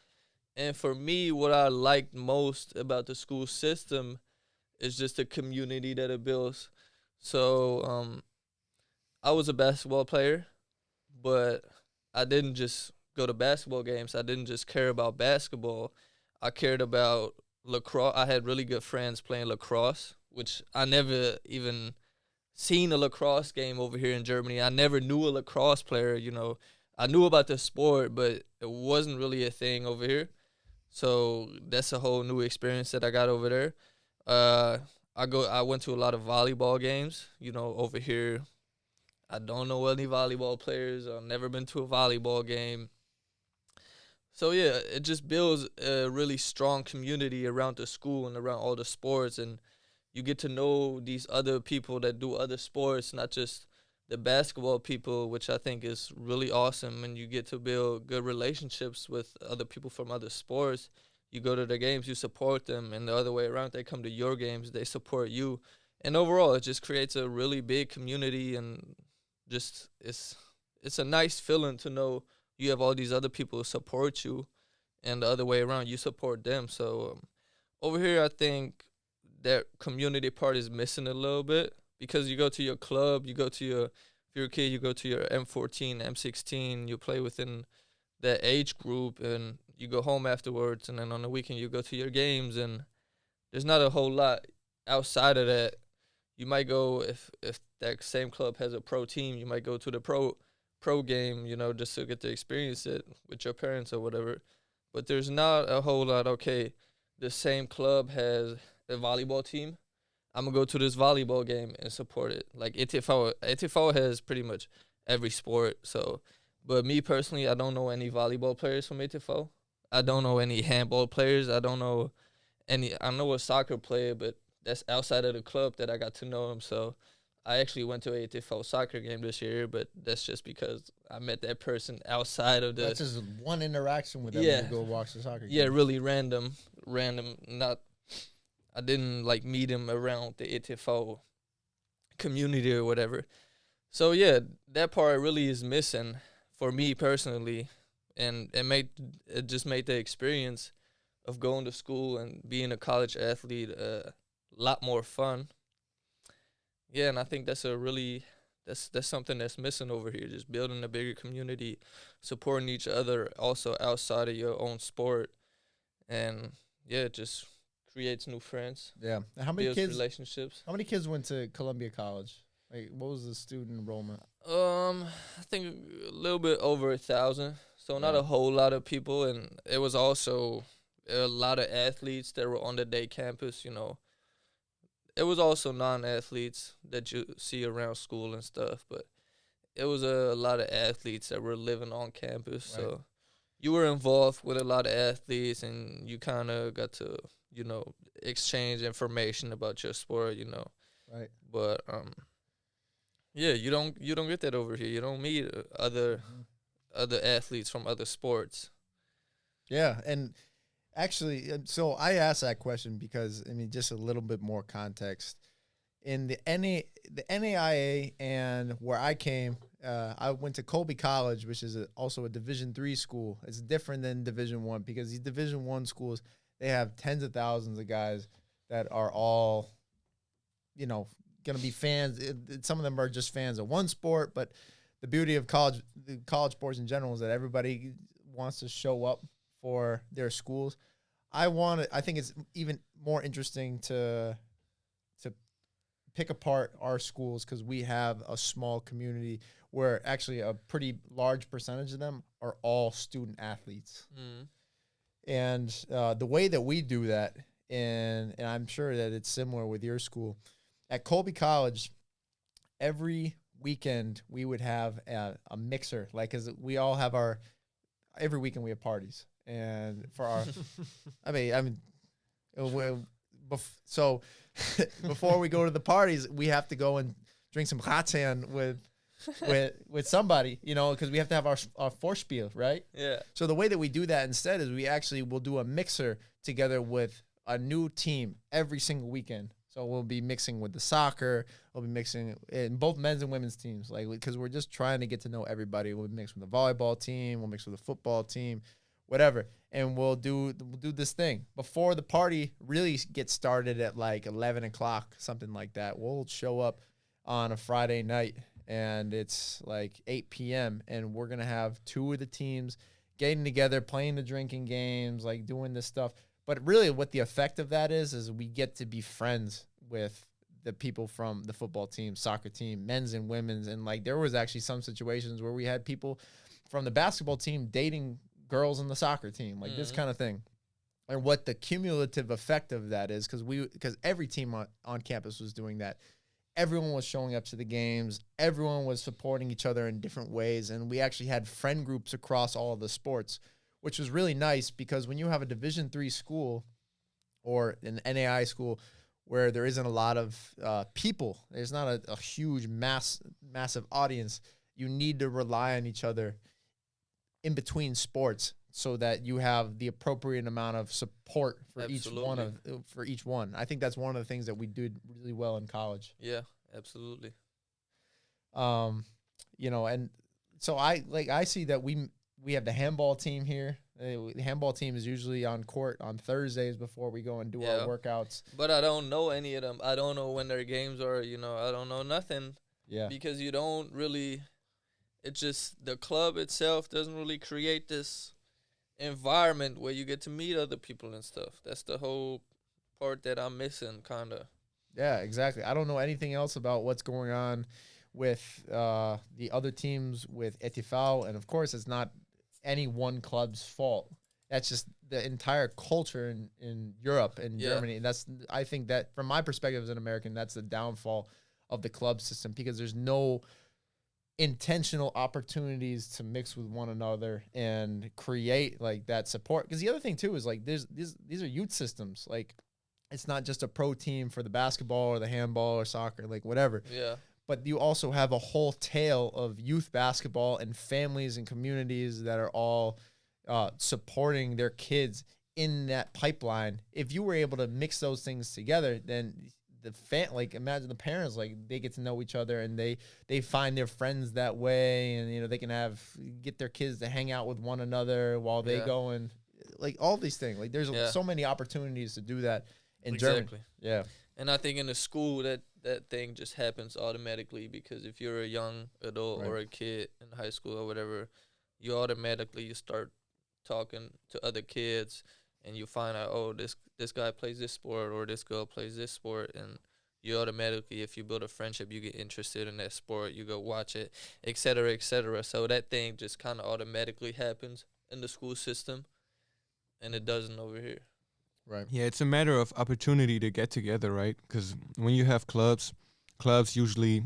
And for me, what I liked most about the school system is just the community that it builds. So I was a basketball player, but I didn't just go to basketball games. I didn't just care about basketball. I cared about lacrosse. I had really good friends playing lacrosse, which I never even seen a lacrosse game over here in Germany. I never knew a lacrosse player, I knew about the sport, but it wasn't really a thing over here. So that's a whole new experience that I got over there. I went to a lot of volleyball games, over here. I don't know any volleyball players. I've never been to a volleyball game. So yeah, it just builds a really strong community around the school and around all the sports, and you get to know these other people that do other sports, not just the basketball people, which I think is really awesome. And you get to build good relationships with other people from other sports. You go to their games, you support them, and the other way around, they come to your games, they support you. And overall, it just creates a really big community, and just it's a nice feeling to know you have all these other people who support you, and the other way around, you support them. So over here, I think that community part is missing a little bit, because you go to your club, if you're a kid, you go to your M14, M16, you play within that age group, and you go home afterwards, and then on the weekend you go to your games, and there's not a whole lot outside of that. You might go, if that same club has a pro team, you might go to the pro game, just to get to experience it with your parents or whatever. But there's not a whole lot, okay, the same club has a volleyball team, I'm going to go to this volleyball game and support it. Like ETV has pretty much every sport. So, but me personally, I don't know any volleyball players from ETV. I don't know any handball players. I know a soccer player, but that's outside of the club that I got to know him. So I actually went to a ETV soccer game this year, but that's just because I met that person outside of the... That's just one interaction with them when you go watch the soccer game. Yeah, really random. I didn't meet him around the ETV community or whatever. So yeah, that part really is missing for me personally, and it just made the experience of going to school and being a college athlete a lot more fun. Yeah, and I think that's something that's missing over here, just building a bigger community, supporting each other also outside of your own sport, and yeah, just creates new friends. Yeah. How many kids went to Columbia College? Like, what was the student enrollment? I think a little bit over 1,000. So not a whole lot of people, and it was also a lot of athletes that were on the day campus. It was also non-athletes that you see around school and stuff, but it was a lot of athletes that were living on campus. Right. So you were involved with a lot of athletes, and you kind of got to exchange information about your sport, Right. But yeah, you don't get that over here. You don't meet other athletes from other sports. Yeah, and actually, so I asked that question because just a little bit more context. In the NAIA and where I came, I went to Colby College, which is also a Division III school. It's different than Division I because these Division I schools, they have tens of thousands of guys that are all, going to be fans. Some of them are just fans of one sport, but the beauty of college sports in general is that everybody wants to show up for their schools. I think it's even more interesting to pick apart our schools because we have a small community where actually a pretty large percentage of them are all student athletes. Mm. And the way that we do that, and I'm sure that it's similar with your school, at Colby College, every weekend we would have a mixer, like, cause we all have every weekend we have parties, and for our, so before we go to the parties, we have to go and drink some Ratsherrn with somebody, you know, because we have to have our Vorspiel, right? Yeah. So the way that we do that instead is we actually will do a mixer together with a new team every single weekend. So we'll be mixing with the soccer. We'll be mixing in both men's and women's teams, like, because we're just trying to get to know everybody. We'll mix with the volleyball team. We'll mix with the football team, whatever. And we'll do this thing before the party really gets started at like 11 o'clock, something like that. We'll show up on a Friday night, and it's like 8 p.m. and we're gonna have two of the teams getting together, playing the drinking games, like doing this stuff. But really what the effect of that is we get to be friends with the people from the football team, soccer team, men's and women's. And like there was actually some situations where we had people from the basketball team dating girls in the soccer team, like this kind of thing. And what the cumulative effect of that is, because every team on campus was doing that. Everyone was showing up to the games. Everyone was supporting each other in different ways. And we actually had friend groups across all of the sports, which was really nice, because when you have a Division III school or an NAIA school where there isn't a lot of people, there's not a huge massive audience, you need to rely on each other in between sports so that you have the appropriate amount of support for each one. I think that's one of the things that we did really well in college. Yeah, absolutely. You know, and so I see that we have the handball team here. The handball team is usually on court on Thursdays before we go and do our workouts. But I don't know any of them. I don't know when their games are, you know, I don't know nothing. Yeah. Because you don't really, it's just the club itself doesn't really create this environment where you get to meet other people and stuff. That's the whole part that I'm missing, kind of. Yeah, exactly. I don't know anything else about what's going on with the other teams with ETV, and of course it's not any one club's fault. That's just the entire culture in Europe and Germany. And I think that from my perspective as an American, that's the downfall of the club system, because there's no intentional opportunities to mix with one another and create like that support. Because the other thing too is like these are youth systems. Like it's not just a pro team for the basketball or the handball or soccer, like whatever. Yeah. But you also have a whole tail of youth basketball and families and communities that are all supporting their kids in that pipeline. If you were able to mix those things together, then imagine the parents, like they get to know each other and they find their friends that way, and you know they can get their kids to hang out with one another while they go, and like all these things. Like there's so many opportunities to do that in Germany. Yeah. And I think in the school that thing just happens automatically, because if you're a young adult or a kid in high school or whatever, you automatically start talking to other kids, and you find out, oh, this guy plays this sport or this girl plays this sport, and you automatically, if you build a friendship, you get interested in that sport, you go watch it, et cetera, et cetera. So that thing just kind of automatically happens in the school system, and it doesn't over here. Right. Yeah, it's a matter of opportunity to get together, right? Because when you have clubs usually,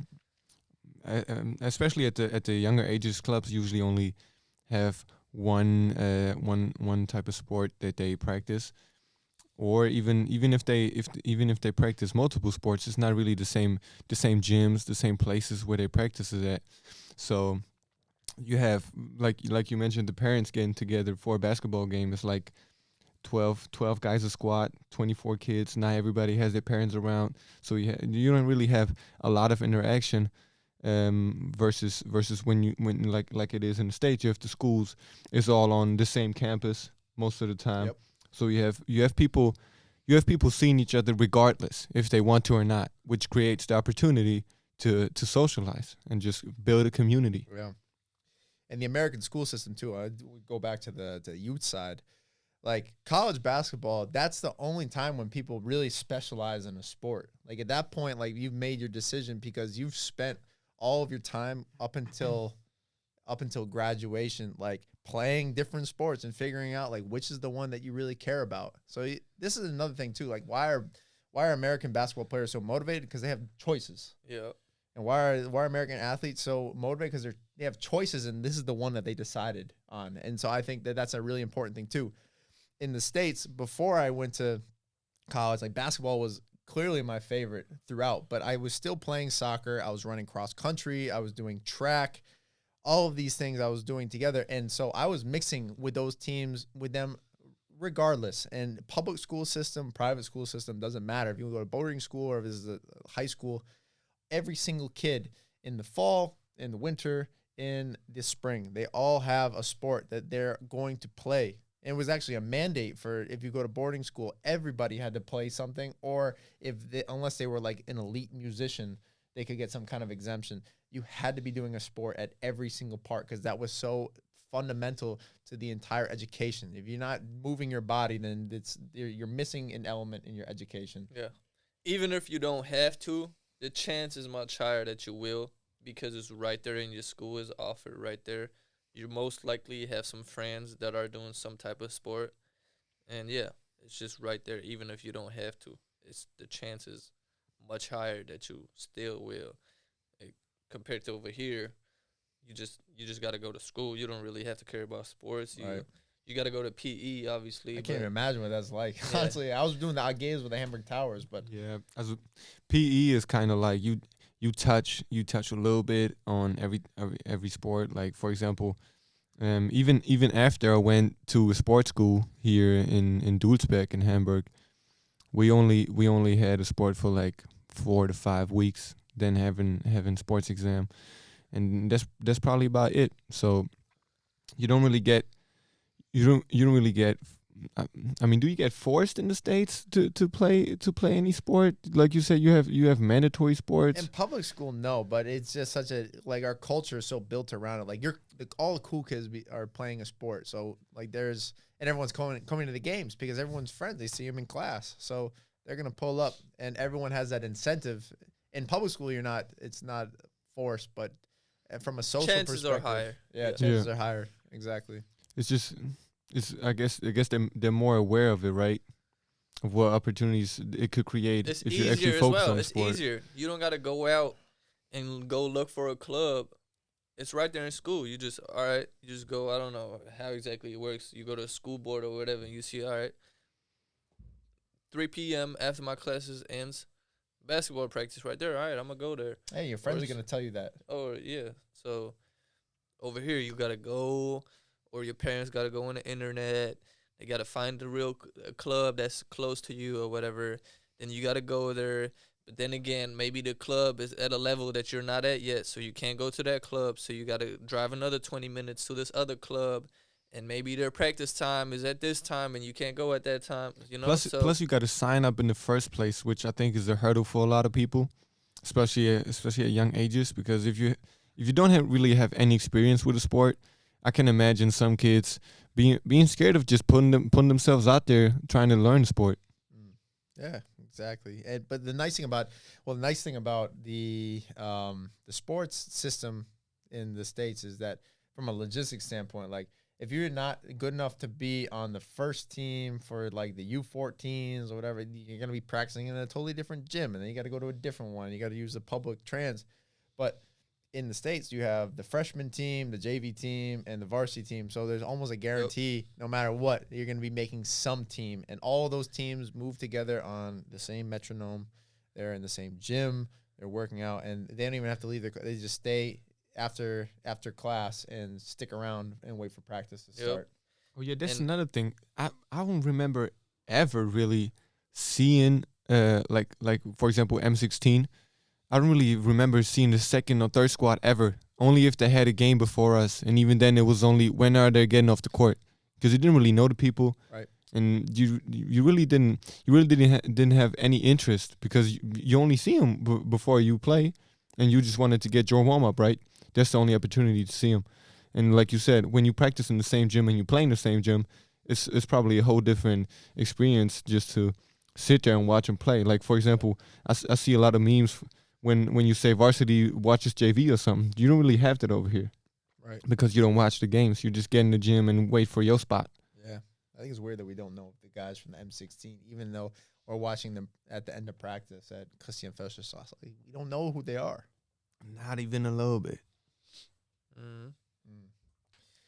especially at the younger ages, clubs usually only have one type of sport that they practice, or even if they practice multiple sports, it's not really the same gyms, the same places where they practice it at. So you have like you mentioned, the parents getting together for a basketball game. It's like 12 guys a squad, 24 kids. Not everybody has their parents around, so you don't really have a lot of interaction. Versus when like it is in the States, you have the schools. It's all on the same campus most of the time. Yep. So you have people seeing each other regardless if they want to or not, which creates the opportunity to socialize and just build a community. Yeah. And the American school system too. I go back to the youth side. Like college basketball, that's the only time when people really specialize in a sport. Like at that point, like you've made your decision because you've spent all of your time up until graduation, like playing different sports and figuring out like which is the one that you really care about. So this is another thing too. Like why are American basketball players so motivated? Because they have choices. Yeah. And why are American athletes so motivated? Because they have choices, and this is the one that they decided on. And so I think that that's a really important thing too. In the States, before I went to college, like basketball was clearly my favorite throughout, but I was still playing soccer. I was running cross country. I was doing track. All of these things I was doing together. And so I was mixing with those teams, with them regardless. And public school system, private school system, doesn't matter. If you go to boarding school or if it's a high school, every single kid in the fall, in the winter, in the spring, they all have a sport that they're going to play. And it was actually a mandate for if you go to boarding school, everybody had to play something, or unless they were like an elite musician, they could get some kind of exemption. You had to be doing a sport at every single part because that was so fundamental to the entire education. If you're not moving your body, then you're missing an element in your education. Yeah. Even if you don't have to, the chance is much higher that you will because it's right there in your school, is offered right there. You most likely have some friends that are doing some type of sport. And, yeah, it's just right there even if you don't have to. The chance is much higher that you still will. Compared to over here, you just got to go to school. You don't really have to care about sports. You got to go to PE, obviously. I can't even imagine what that's like. Yeah. Honestly, I was doing the games with the Hamburg Towers, but yeah, PE is kind of like you touch a little bit on every sport. Like for example, even after I went to a sports school here in Dulsbeck in Hamburg, we only had a sport for like 4 to 5 weeks. Then having sports exam, and that's probably about it. So you don't really get. I mean, do you get forced in the States to play any sport? Like you said, you have mandatory sports. In public school, no, but it's just such a like our culture is so built around it. Like all the cool kids are playing a sport, so like and everyone's coming to the games because everyone's friends. They see them in class, so they're gonna pull up, and everyone has that incentive. In public school, it's not forced, but from a social chances perspective, are higher. Yeah, chances are higher. Exactly. I guess they're more aware of it, right? Of what opportunities it could create it's if easier you actually as focus well. on the It's sport. easier. You don't got to go out and go look for a club. It's right there in school. You just go. I don't know how exactly it works. You go to a school board or whatever, and you see, all right, 3 p.m. after my classes ends, basketball practice right there. All right, I'm gonna go there. Hey, your friends are gonna tell you that. Oh yeah. So over here, you gotta go, or your parents gotta go on the internet. They gotta find the real club that's close to you or whatever. Then you gotta go there. But then again, maybe the club is at a level that you're not at yet, so you can't go to that club. So you gotta drive another 20 minutes to this other club. And maybe their practice time is at this time, and you can't go at that time. You know. Plus, you got to sign up in the first place, which I think is a hurdle for a lot of people, especially at young ages. Because if you don't really have any experience with a sport, I can imagine some kids being scared of just putting themselves out there trying to learn the sport. Yeah, exactly. But the nice thing about the sports system in the States is that from a logistics standpoint, like, if you're not good enough to be on the first team for like the U14s or whatever, you're going to be practicing in a totally different gym, and then you got to go to a different one. You got to use the public trans. But in the States, you have the freshman team, the JV team, and the varsity team. So there's almost a guarantee, no matter what, you're going to be making some team. And all those teams move together on the same metronome. They're in the same gym. They're working out, and they don't even have to leave. They just stay after class and stick around and wait for practice to start. Oh yeah, that's another thing. I don't remember ever really seeing like for example M16. I don't really remember seeing the second or third squad ever. Only if they had a game before us, and even then it was only when are they getting off the court, because you didn't really know the people, right? And you really didn't have any interest because you only see them before you play, and you just wanted to get your warm up right. That's the only opportunity to see them. And like you said, when you practice in the same gym and you play in the same gym, it's probably a whole different experience just to sit there and watch them play. Like, for example, I see a lot of memes when you say varsity watches JV or something. You don't really have that over here. Right. Because you don't watch the games. You just get in the gym and wait for your spot. Yeah. I think it's weird that we don't know the guys from the M16, even though we're watching them at the end of practice at Christian Felsch's sauce. We don't know who they are. Not even a little bit. Mm.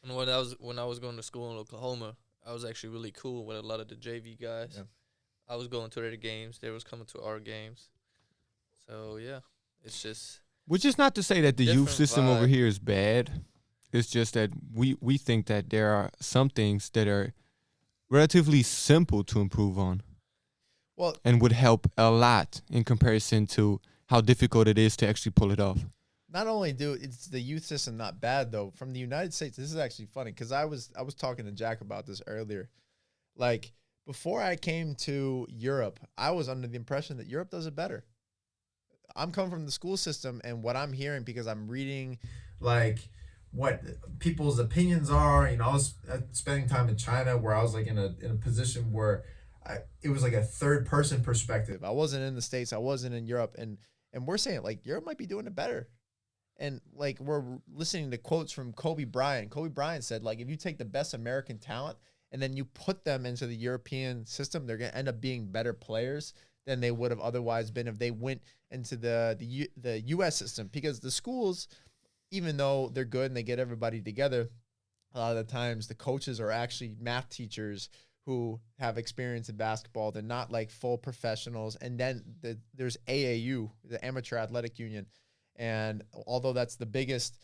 And when I was going to school in Oklahoma, I was actually really cool with a lot of the JV guys. Yeah. I was going to their games. They was coming to our games. So, yeah, it's just Which is not to say that the youth different system over vibe. here is bad. It's just that we think that there are some things that are relatively simple to improve on. Well, and would help a lot in comparison to how difficult it is to actually pull it off. not only it's the youth system not bad though. From the United States, this is actually funny because I was talking to Jack about this earlier. Like before I came to Europe, I was under the impression that Europe does it better. I'm coming from the school system, and what I'm hearing because I'm reading like what people's opinions are. You know, I was spending time in China where I was like in a position where it was like a third person perspective. I wasn't in the States, I wasn't in Europe, and we're saying like Europe might be doing it better. And like we're listening to quotes from Kobe Bryant. Kobe Bryant said like if you take the best American talent and then you put them into the European system, they're going to end up being better players than they would have otherwise been if they went into the U.S. system. Because the schools, even though they're good and they get everybody together, a lot of the times the coaches are actually math teachers who have experience in basketball. They're not like full professionals. And then there's AAU, the Amateur Athletic Union. And although that's the biggest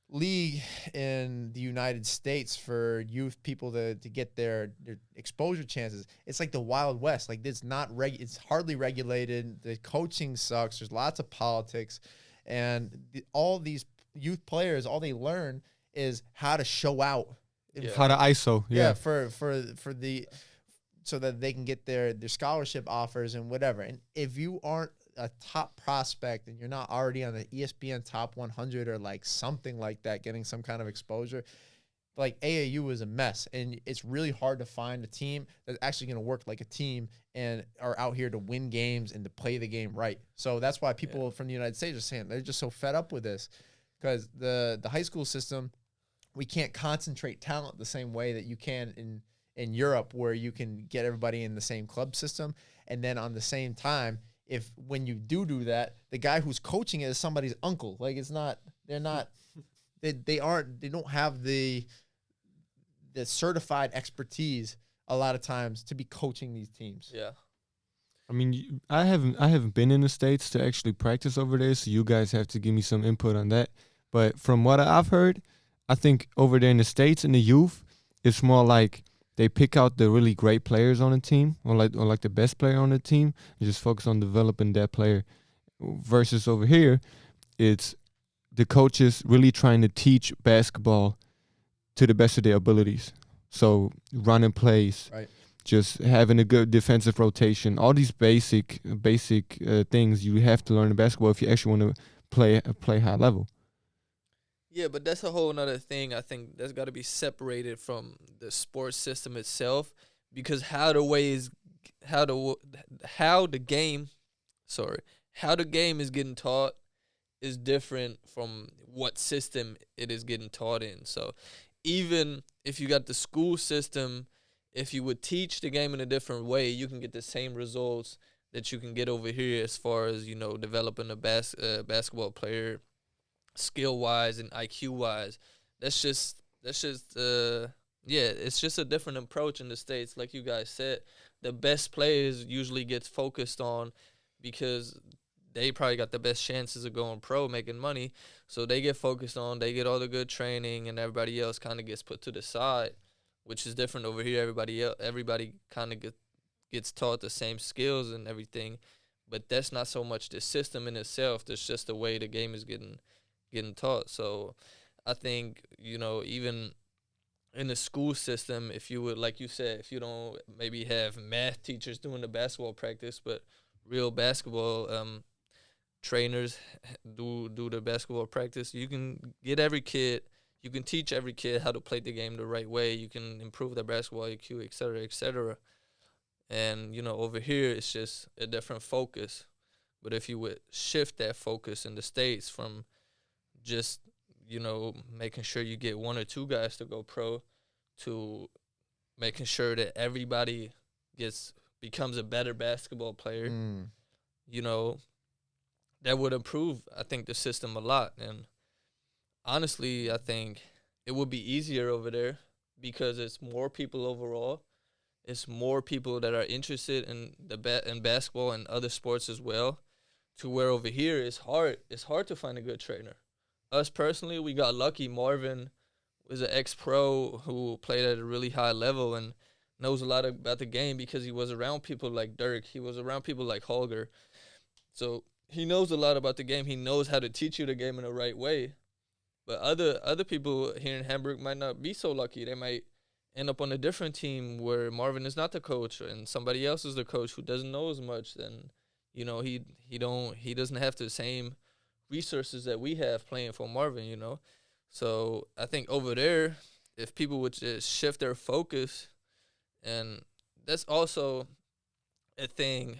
league in the United States for youth people to get their exposure chances, it's like the Wild West. Like it's it's hardly regulated. The coaching sucks. There's lots of politics, and all these youth players, all they learn is how to show out. How to ISO. Yeah. For the so that they can get their scholarship offers and whatever. And if you aren't a top prospect and you're not already on the ESPN top 100 or like something like that, getting some kind of exposure, like AAU is a mess. And it's really hard to find a team that's actually going to work like a team and are out here to win games and to play the game right. So that's why people from the United States are saying they're just so fed up with this, because the high school system, we can't concentrate talent the same way that you can in Europe, where you can get everybody in the same club system. And then on the same time, when you do that, the guy who's coaching it is somebody's uncle. Like they don't have the certified expertise a lot of times to be coaching these teams. Yeah. I mean, I haven't been in the States to actually practice over there, so you guys have to give me some input on that. But from what I've heard, I think over there in the States in the youth, it's more like they pick out the really great players on the team, or like the best player on the team, and just focus on developing that player. Versus over here, it's the coaches really trying to teach basketball to the best of their abilities. So running plays, right, just having a good defensive rotation, all these basic things you have to learn in basketball if you actually want to play high level. Yeah, but that's a whole nother thing. I think that's got to be separated from the sports system itself, because how the game is getting taught is different from what system it is getting taught in. So even if you got the school system, if you would teach the game in a different way, you can get the same results that you can get over here as far as, developing a basketball player skill-wise and IQ-wise. It's just a different approach in the States. Like you guys said, the best players usually gets focused on because they probably got the best chances of going pro, making money. So they get focused on, they get all the good training, and everybody else kind of gets put to the side, which is different over here. Everybody kind of gets taught the same skills and everything, but that's not so much the system in itself. That's just the way the game is getting taught. So I think, even in the school system, if you would, like you said, if you don't maybe have math teachers doing the basketball practice, but real basketball trainers do the basketball practice, you can teach every kid how to play the game the right way. You can improve their basketball IQ, et cetera, et cetera. And, over here, it's just a different focus. But if you would shift that focus in the States from just, making sure you get one or two guys to go pro, to making sure that everybody becomes a better basketball player, that would improve, I think, the system a lot. And honestly, I think it would be easier over there because it's more people overall. It's more people that are interested in in basketball and other sports as well. To where over here it's hard. It's hard to find a good trainer. Us personally, we got lucky. Marvin was an ex-pro who played at a really high level and knows a lot about the game because he was around people like Dirk. He was around people like Holger. So he knows a lot about the game. He knows how to teach you the game in the right way. But other people here in Hamburg might not be so lucky. They might end up on a different team where Marvin is not the coach and somebody else is the coach who doesn't know as much. Then, you know, he doesn't have the same resources that we have playing for Marvin, you know. So I think over there, if people would just shift their focus, and that's also a thing.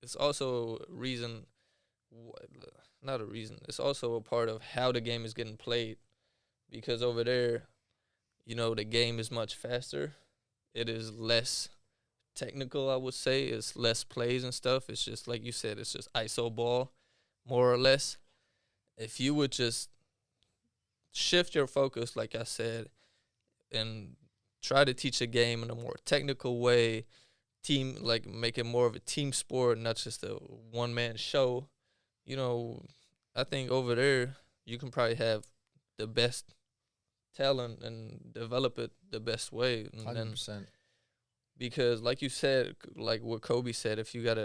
It's also a reason, not a reason. It's also a part of how the game is getting played, because over there, you know, the game is much faster. It is less technical, I would say. It's less plays and stuff. It's just, like you said, it's just ISO ball, more or less. If you would just shift your focus, like I said, and try to teach a game in a more technical way, make it more of a team sport, not just a one-man show, you know, I think over there you can probably have the best talent and develop it the best way. And 100%. Because like you said, like what Kobe said, if you get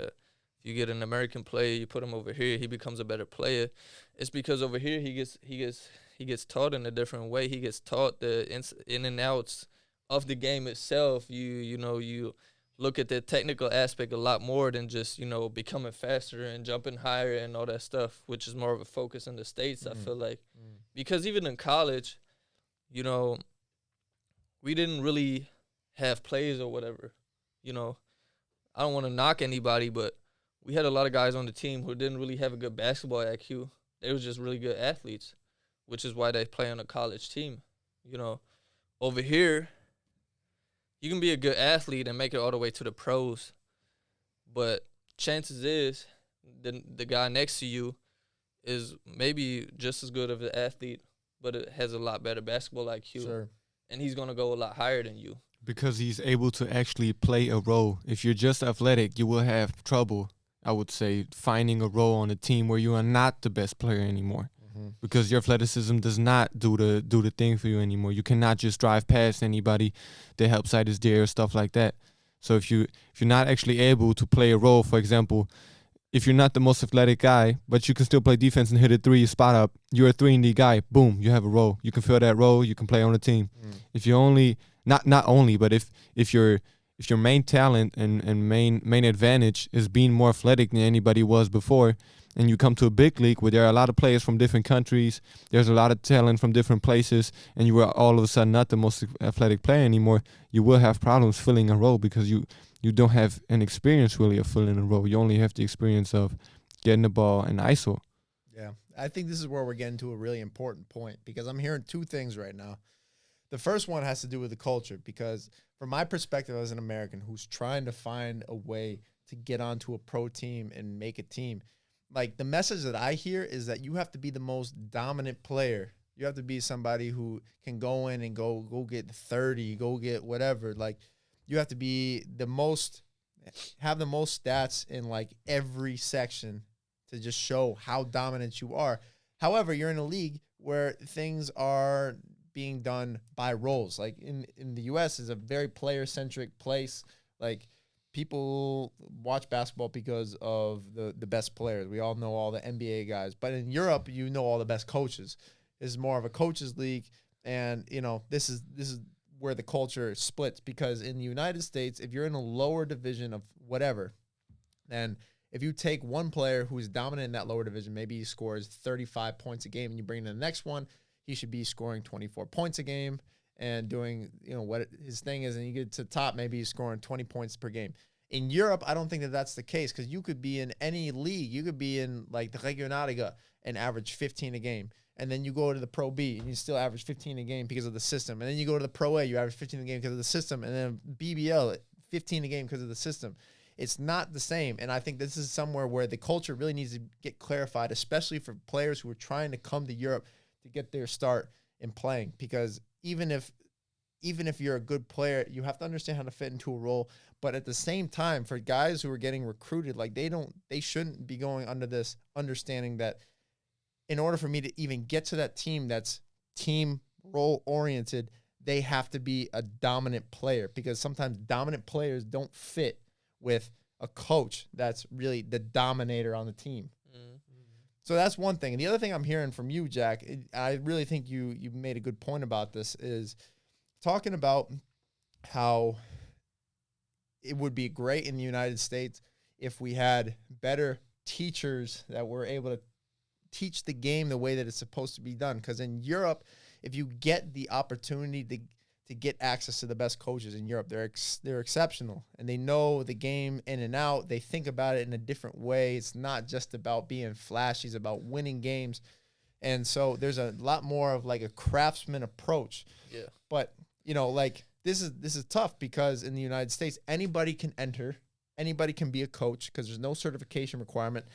an American player, you put him over here, he becomes a better player. It's because over here he gets taught in a different way. He gets taught the in and outs of the game itself. You look at the technical aspect a lot more than just, you know, becoming faster and jumping higher and all that stuff, which is more of a focus in the States, I feel like. Because even in college, you know, we didn't really have plays or whatever. You know, I don't want to knock anybody, but we had a lot of guys on the team who didn't really have a good basketball IQ. They were just really good athletes, which is why they play on a college team. You know, over here, you can be a good athlete and make it all the way to the pros, but chances is the guy next to you is maybe just as good of an athlete, but it has a lot better basketball IQ. Sure. And he's going to go a lot higher than you. Because he's able to actually play a role. If you're just athletic, you will have trouble, I would say, finding a role on a team where you are not the best player anymore. Because your athleticism does not do the thing for you anymore. You cannot just drive past anybody. The help side is there, stuff like that. So if you're not actually able to play a role, for example, if you're not the most athletic guy, but you can still play defense and hit a three, spot up, you're a 3-and-D guy, boom, you have a role. You can fill that role, you can play on a team. If you only, not only, but if your main talent and main advantage is being more athletic than anybody was before, and you come to a big league where there are a lot of players from different countries, there's a lot of talent from different places, and you are all of a sudden not the most athletic player anymore, you will have problems filling a role because you don't have an experience really of filling a role. You only have the experience of getting the ball and ISO. Yeah, I think this is where we're getting to a really important point because I'm hearing two things right now. The first one has to do with the culture because from my perspective as an American who's trying to find a way to get onto a pro team and make a team, like the message that I hear is that you have to be the most dominant player. You have to be somebody who can go in and go get 30, go get whatever. Like you have to be have the most stats in like every section to just show how dominant you are. However, you're in a league where things are being done by roles. Like in the US is a very player-centric place. Like people watch basketball because of the best players. We all know all the NBA guys. But in Europe, you know all the best coaches. It's more of a coaches league. And, you know, this is where the culture splits because in the United States, if you're in a lower division of whatever, then if you take one player who's dominant in that lower division, maybe he scores 35 points a game and you bring in the next one, he should be scoring 24 points a game and doing, you know, what his thing is. And you get to the top, maybe he's scoring 20 points per game. In Europe, I don't think that that's the case because you could be in any league. You could be in like the Regionalliga and average 15 a game. And then you go to the Pro B and you still average 15 a game because of the system. And then you go to the Pro A, you average 15 a game because of the system. And then BBL, 15 a game because of the system. It's not the same. And I think this is somewhere where the culture really needs to get clarified, especially for players who are trying to come to Europe to get their start in playing. Because even if you're a good player, you have to understand how to fit into a role. But at the same time, for guys who are getting recruited, like they shouldn't be going under this understanding that in order for me to even get to that team that's team role oriented, they have to be a dominant player, because sometimes dominant players don't fit with a coach that's really the dominator on the team. Mm-hmm. So that's one thing. And the other thing I'm hearing from you, Jack, I really think you made a good point about this, is talking about how it would be great in the United States if we had better teachers that were able to teach the game the way that it's supposed to be done. Because in Europe, if you get the opportunity to get access to the best coaches in Europe, they're exceptional, and they know the game in and out. They think about it in a different way. It's not just about being flashy. It's about winning games. And so there's a lot more of like a craftsman approach. Yeah. But, like this is tough, because in the United States, anybody can enter. Anybody can be a coach because there's no certification requirement.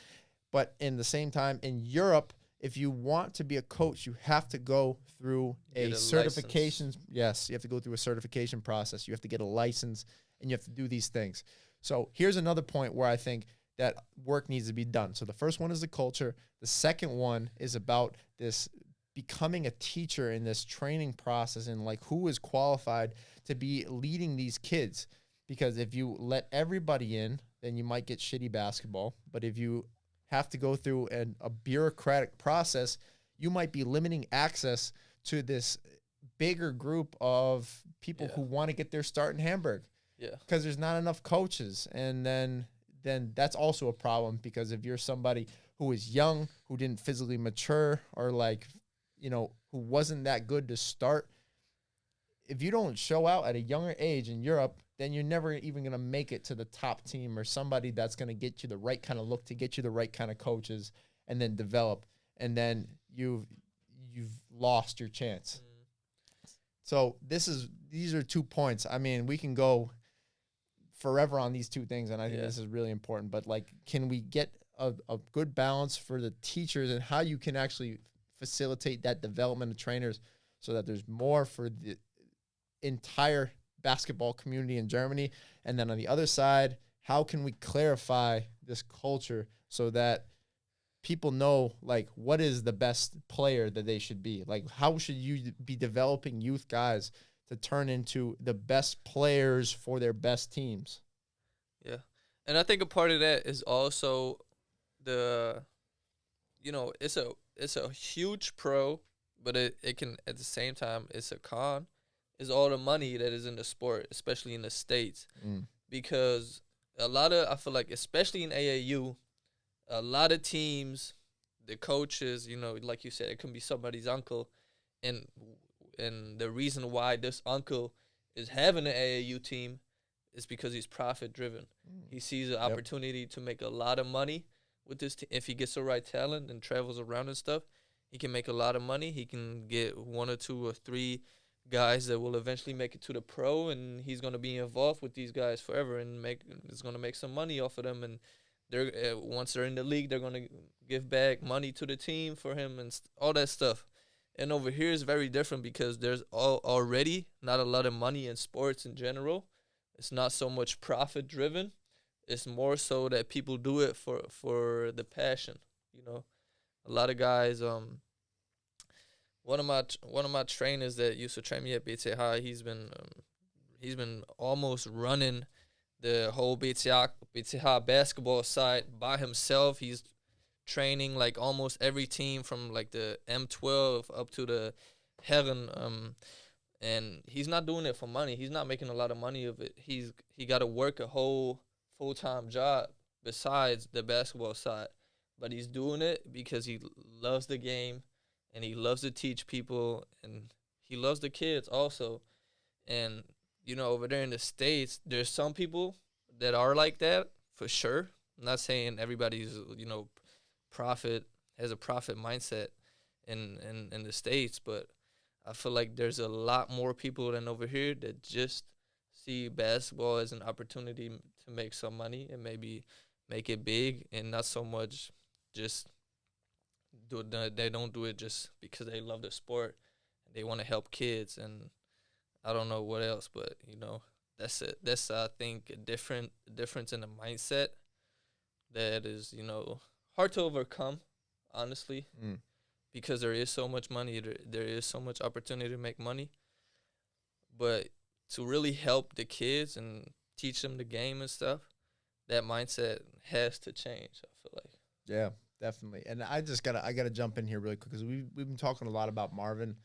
But in the same time, in Europe, if you want to be a coach, you have to go through a certification. Yes, you have to go through a certification process. You have to get a license, and you have to do these things. So here's another point where I think that work needs to be done. So the first one is the culture. The second one is about this becoming a teacher in this training process, and like who is qualified to be leading these kids. Because if you let everybody in, then you might get shitty basketball. But if you have to go through a bureaucratic process, you might be limiting access to this bigger group of people who want to get their start in Hamburg. Yeah. Because there's not enough coaches. And then that's also a problem, because if you're somebody who is young, who didn't physically mature, or who wasn't that good to start, if you don't show out at a younger age in Europe, then you're never even going to make it to the top team, or somebody that's going to get you the right kind of look, to get you the right kind of coaches, and then develop. And then you've lost your chance. So these are 2 points. I mean, we can go forever on these 2 things, and I think this is really important. But can we get a good balance for the teachers, and how you can actually facilitate that development of trainers so that there's more for the entire basketball community in Germany? And then on the other side, how can we clarify this culture so that people know what is the best player that they should be? How should you be developing youth guys to turn into the best players for their best teams? Yeah. And I think a part of that is also it's a huge pro, but it can, at the same time, it's a con, is all the money that is in the sport, especially in the States. Because I feel like, especially in AAU, a lot of teams, the coaches, like you said, it can be somebody's uncle, and the reason why this uncle is having an AAU team is because he's profit driven. He sees an opportunity to make a lot of money with this team. If he gets the right talent and travels around and stuff, he can make a lot of money. He can get 1 or 2 or 3 guys that will eventually make it to the pro, and he's going to be involved with these guys forever, and is going to make some money off of them. And they're once they're in the league, they're going to give back money to the team for him and all that stuff. And over here is very different, because there's already not a lot of money in sports in general. It's not so much profit driven. It's more so that people do it for the passion. A lot of guys. One of my trainers that used to train me at BTH, he's been almost running the whole BTH basketball side by himself. He's training almost every team from the M12 up to the Herren, and he's not doing it for money. He's not making a lot of money of it. He got to work a whole full-time job besides the basketball side, but he's doing it because he loves the game, and he loves to teach people, and he loves the kids also. And over there in the States, there's some people that are like that for sure. I'm not saying everybody's has a profit mindset in the States, but I feel like there's a lot more people than over here that just see basketball as an opportunity to make some money and maybe make it big, and not so much just they don't do it just because they love the sport. They want to help kids, and I don't know what else, but that's it. That's I think a difference in the mindset that is hard to overcome, honestly, because there is so much money, there is so much opportunity to make money, but to really help the kids and teach them the game and stuff, that mindset has to change, I feel like. Yeah, definitely. And I gotta jump in here really quick, because we've been talking a lot about Marvin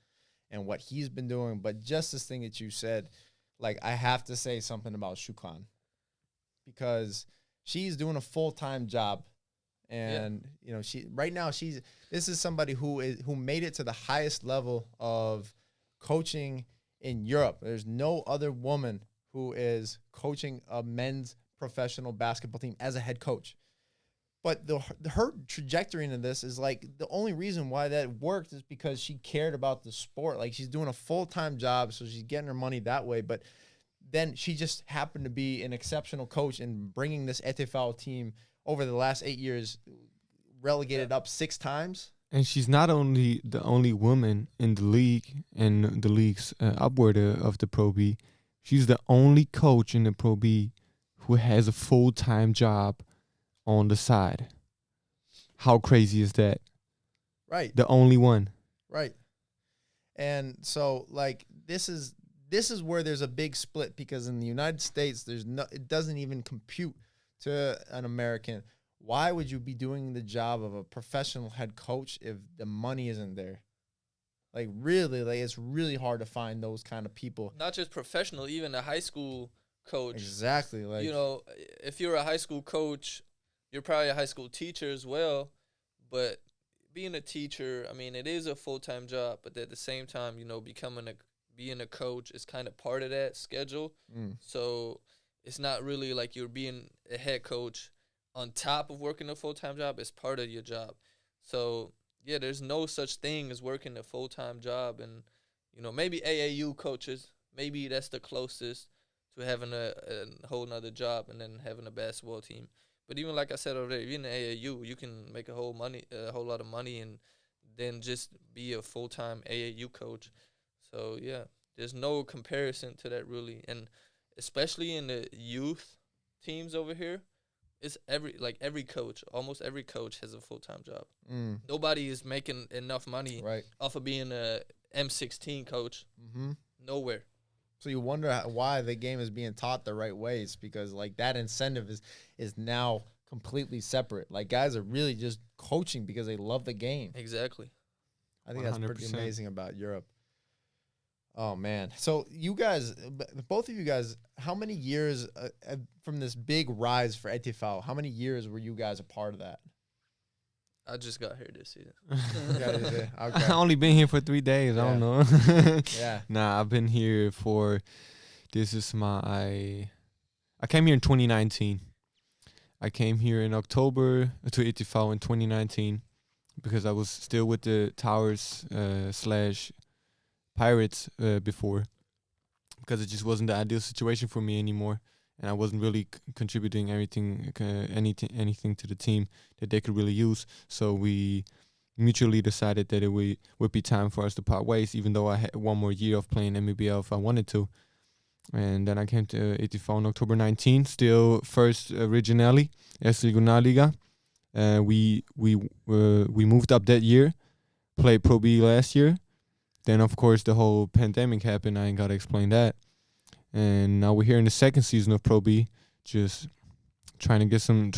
and what he's been doing, but just this thing that you said, like, I have to say something about Sükran, because she's doing a full-time job, and this is somebody who made it to the highest level of coaching in Europe. There's no other woman who is coaching a men's professional basketball team as a head coach. But her trajectory into this is like, the only reason why that worked is because she cared about the sport. Like, she's doing a full-time job, so she's getting her money that way. But then she just happened to be an exceptional coach and bringing this ETV team over the last 8 years, relegated up 6 times. And she's not only the only woman in the league and the leagues upward of the Pro B. She's the only coach in the Pro B who has a full-time job on the side. How crazy is that? Right. The only one. Right. And so, like, this is where there's a big split, because in the United States, it doesn't even compute to an American. Why would you be doing the job of a professional head coach if the money isn't there? Like, really, like, it's really hard to find those kind of people. Not just professional, even a high school coach. Exactly. Like, if you're a high school coach, you're probably a high school teacher as well. But being a teacher, I mean, it is a full-time job. But at the same time, being a coach is kind of part of that schedule. So it's not really like you're being a head coach on top of working a full-time job. It's part of your job. So, yeah, there's no such thing as working a full-time job. And, maybe AAU coaches, maybe that's the closest to having a whole nother job and then having a basketball team. But even like I said already, if you're in the AAU, you can make a whole lot of money and then just be a full-time AAU coach. So, yeah, there's no comparison to that really. And especially in the youth teams over here, it's almost every coach has a full-time job. Nobody is making enough money off of being a M16 coach. Nowhere. So you wonder why the game is being taught the right ways, because, like, that incentive is now completely separate. Like, guys are really just coaching because they love the game. Exactly. I think 100%. That's pretty amazing about Europe. Oh, man. So you guys, both of you guys, how many years from this big rise for ETV, how many years were you guys a part of that? I just got here this season. Okay. I only been here for 3 days. Yeah. I don't know. Yeah. Nah, I've been here I came here in 2019. I came here in October to ETV in 2019 because I was still with the Towers / Pirates before, because it just wasn't the ideal situation for me anymore. And I wasn't really contributing anything to the team that they could really use. So we mutually decided that it would be time for us to part ways, even though I had one more year of playing NBBL if I wanted to. And then I came to ETV on October 19, still first regionally, as Regionalliga. We moved up that year, played Pro B last year. Then, of course, the whole pandemic happened. I ain't got to explain that. And now we're here in the second season of Pro B, just trying to get some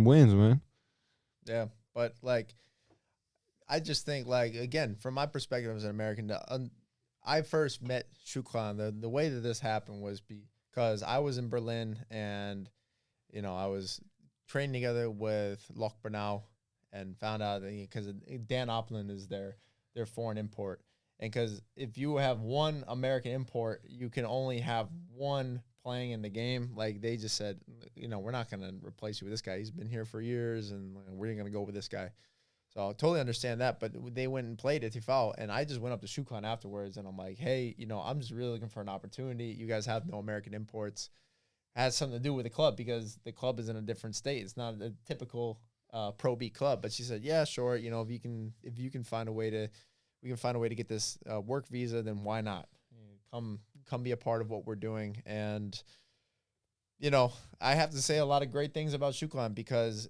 wins, man. Yeah, but, like, I just think, like, again, from my perspective as an American, I first met Sükran. The way that this happened was because I was in Berlin, and, I was training together with Lok Bernau, and found out that because Dan Opland is their foreign import. And because if you have one American import, you can only have one playing in the game. Like, they just said, we're not going to replace you with this guy. He's been here for years, and we're going to go with this guy. So I totally understand that. But they went and played at ETV, and I just went up to Sükran afterwards, and I'm like, hey, I'm just really looking for an opportunity. You guys have no American imports. has something to do with the club because the club is in a different state. It's not a typical Pro B club. But she said, yeah, sure. You know, if you can find a way to, we can find a way to get this work visa, then why not? Come be a part of what we're doing. And, you know, I have to say a lot of great things about Sükran because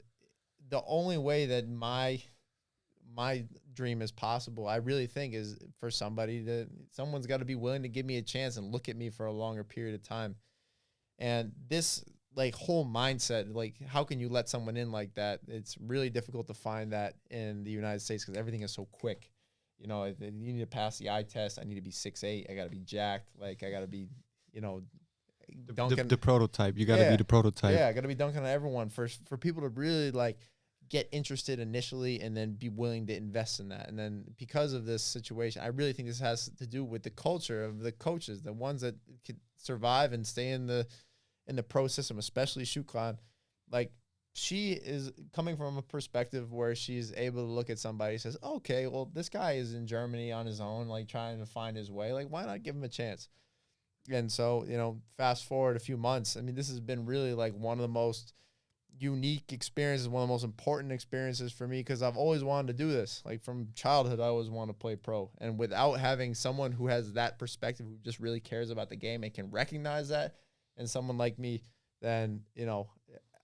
the only way that my dream is possible, I really think, is for someone's got to be willing to give me a chance and look at me for a longer period of time. And this like whole mindset, like how can you let someone in like that? It's really difficult to find that in the United States because everything is so quick. You know, you need to pass the eye test. I need to be 6'8". I got to be jacked. Like I got to be, you know, the prototype. You got to be the prototype. Yeah, I got to be dunking on everyone for people to really like get interested initially and then be willing to invest in that. And then because of this situation, I really think this has to do with the culture of the coaches, the ones that can survive and stay in the pro system, especially Sükran. Like she is coming from a perspective where she's able to look at somebody and says, okay, well, this guy is in Germany on his own, like trying to find his way. Like, why not give him a chance? And so, you know, fast forward a few months. I mean, this has been really like one of the most unique experiences, one of the most important experiences for me because I've always wanted to do this. Like from childhood, I always wanted to play pro. And without having someone who has that perspective, who just really cares about the game and can recognize that, and someone like me, then, you know,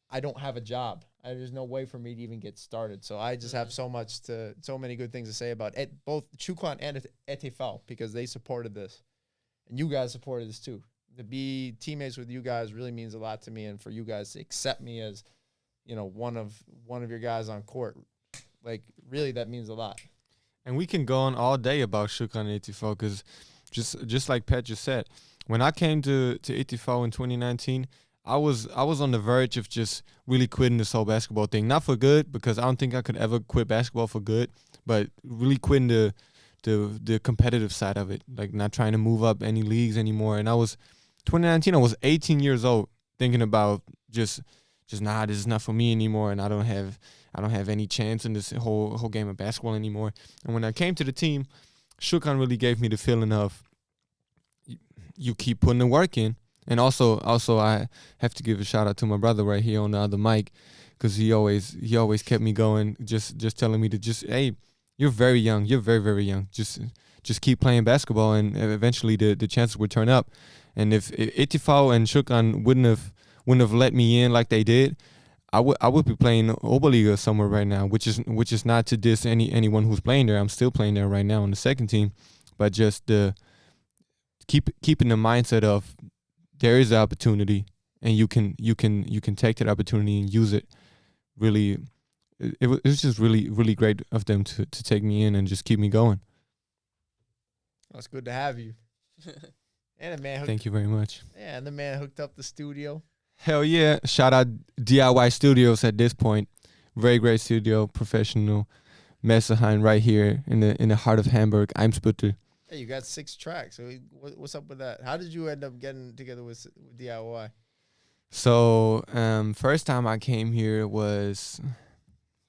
I don't have a job. There's no way for me to even get started. So I just have so many good things to say about both Sükran and ETV because they supported this. And you guys supported this too. To be teammates with you guys really means a lot to me, and for you guys to accept me as, you know, one of your guys on court, like really that means a lot. And we can go on all day about Sükran and ETV because just like Pat just said, when I came to ETV in 2019, I was on the verge of just really quitting this whole basketball thing. Not for good, because I don't think I could ever quit basketball for good, but really quitting the competitive side of it, like not trying to move up any leagues anymore. And 2019, I was 18 years old, thinking about just nah, this is not for me anymore, and I don't have any chance in this whole game of basketball anymore. And when I came to the team, Sükran really gave me the feeling of you keep putting the work in. And also I have to give a shout out to my brother right here on the other mic, because he always kept me going, just telling me to hey, you're very young, you're very, very young, just keep playing basketball, and eventually the chances would turn up. And if ETV and Sükran wouldn't have let me in like they did, I would be playing Oberliga somewhere right now, which is not to diss anyone who's playing there. I'm still playing there right now on the second team, but just keeping the mindset of there is an opportunity, and you can take that opportunity and use it. Really, it was just really, really great of them to take me in and just keep me going. It's good to have you. And the man Thank you very much. Yeah, and the man hooked up the studio. Hell yeah. Shout out DIY Studios at this point. Very great studio, professional. Messerheim right here in the heart of Hamburg. Eimsbüttel. Hey, you got 6 tracks. So what's up with that? How did you end up getting together with DIY? So first time I came here was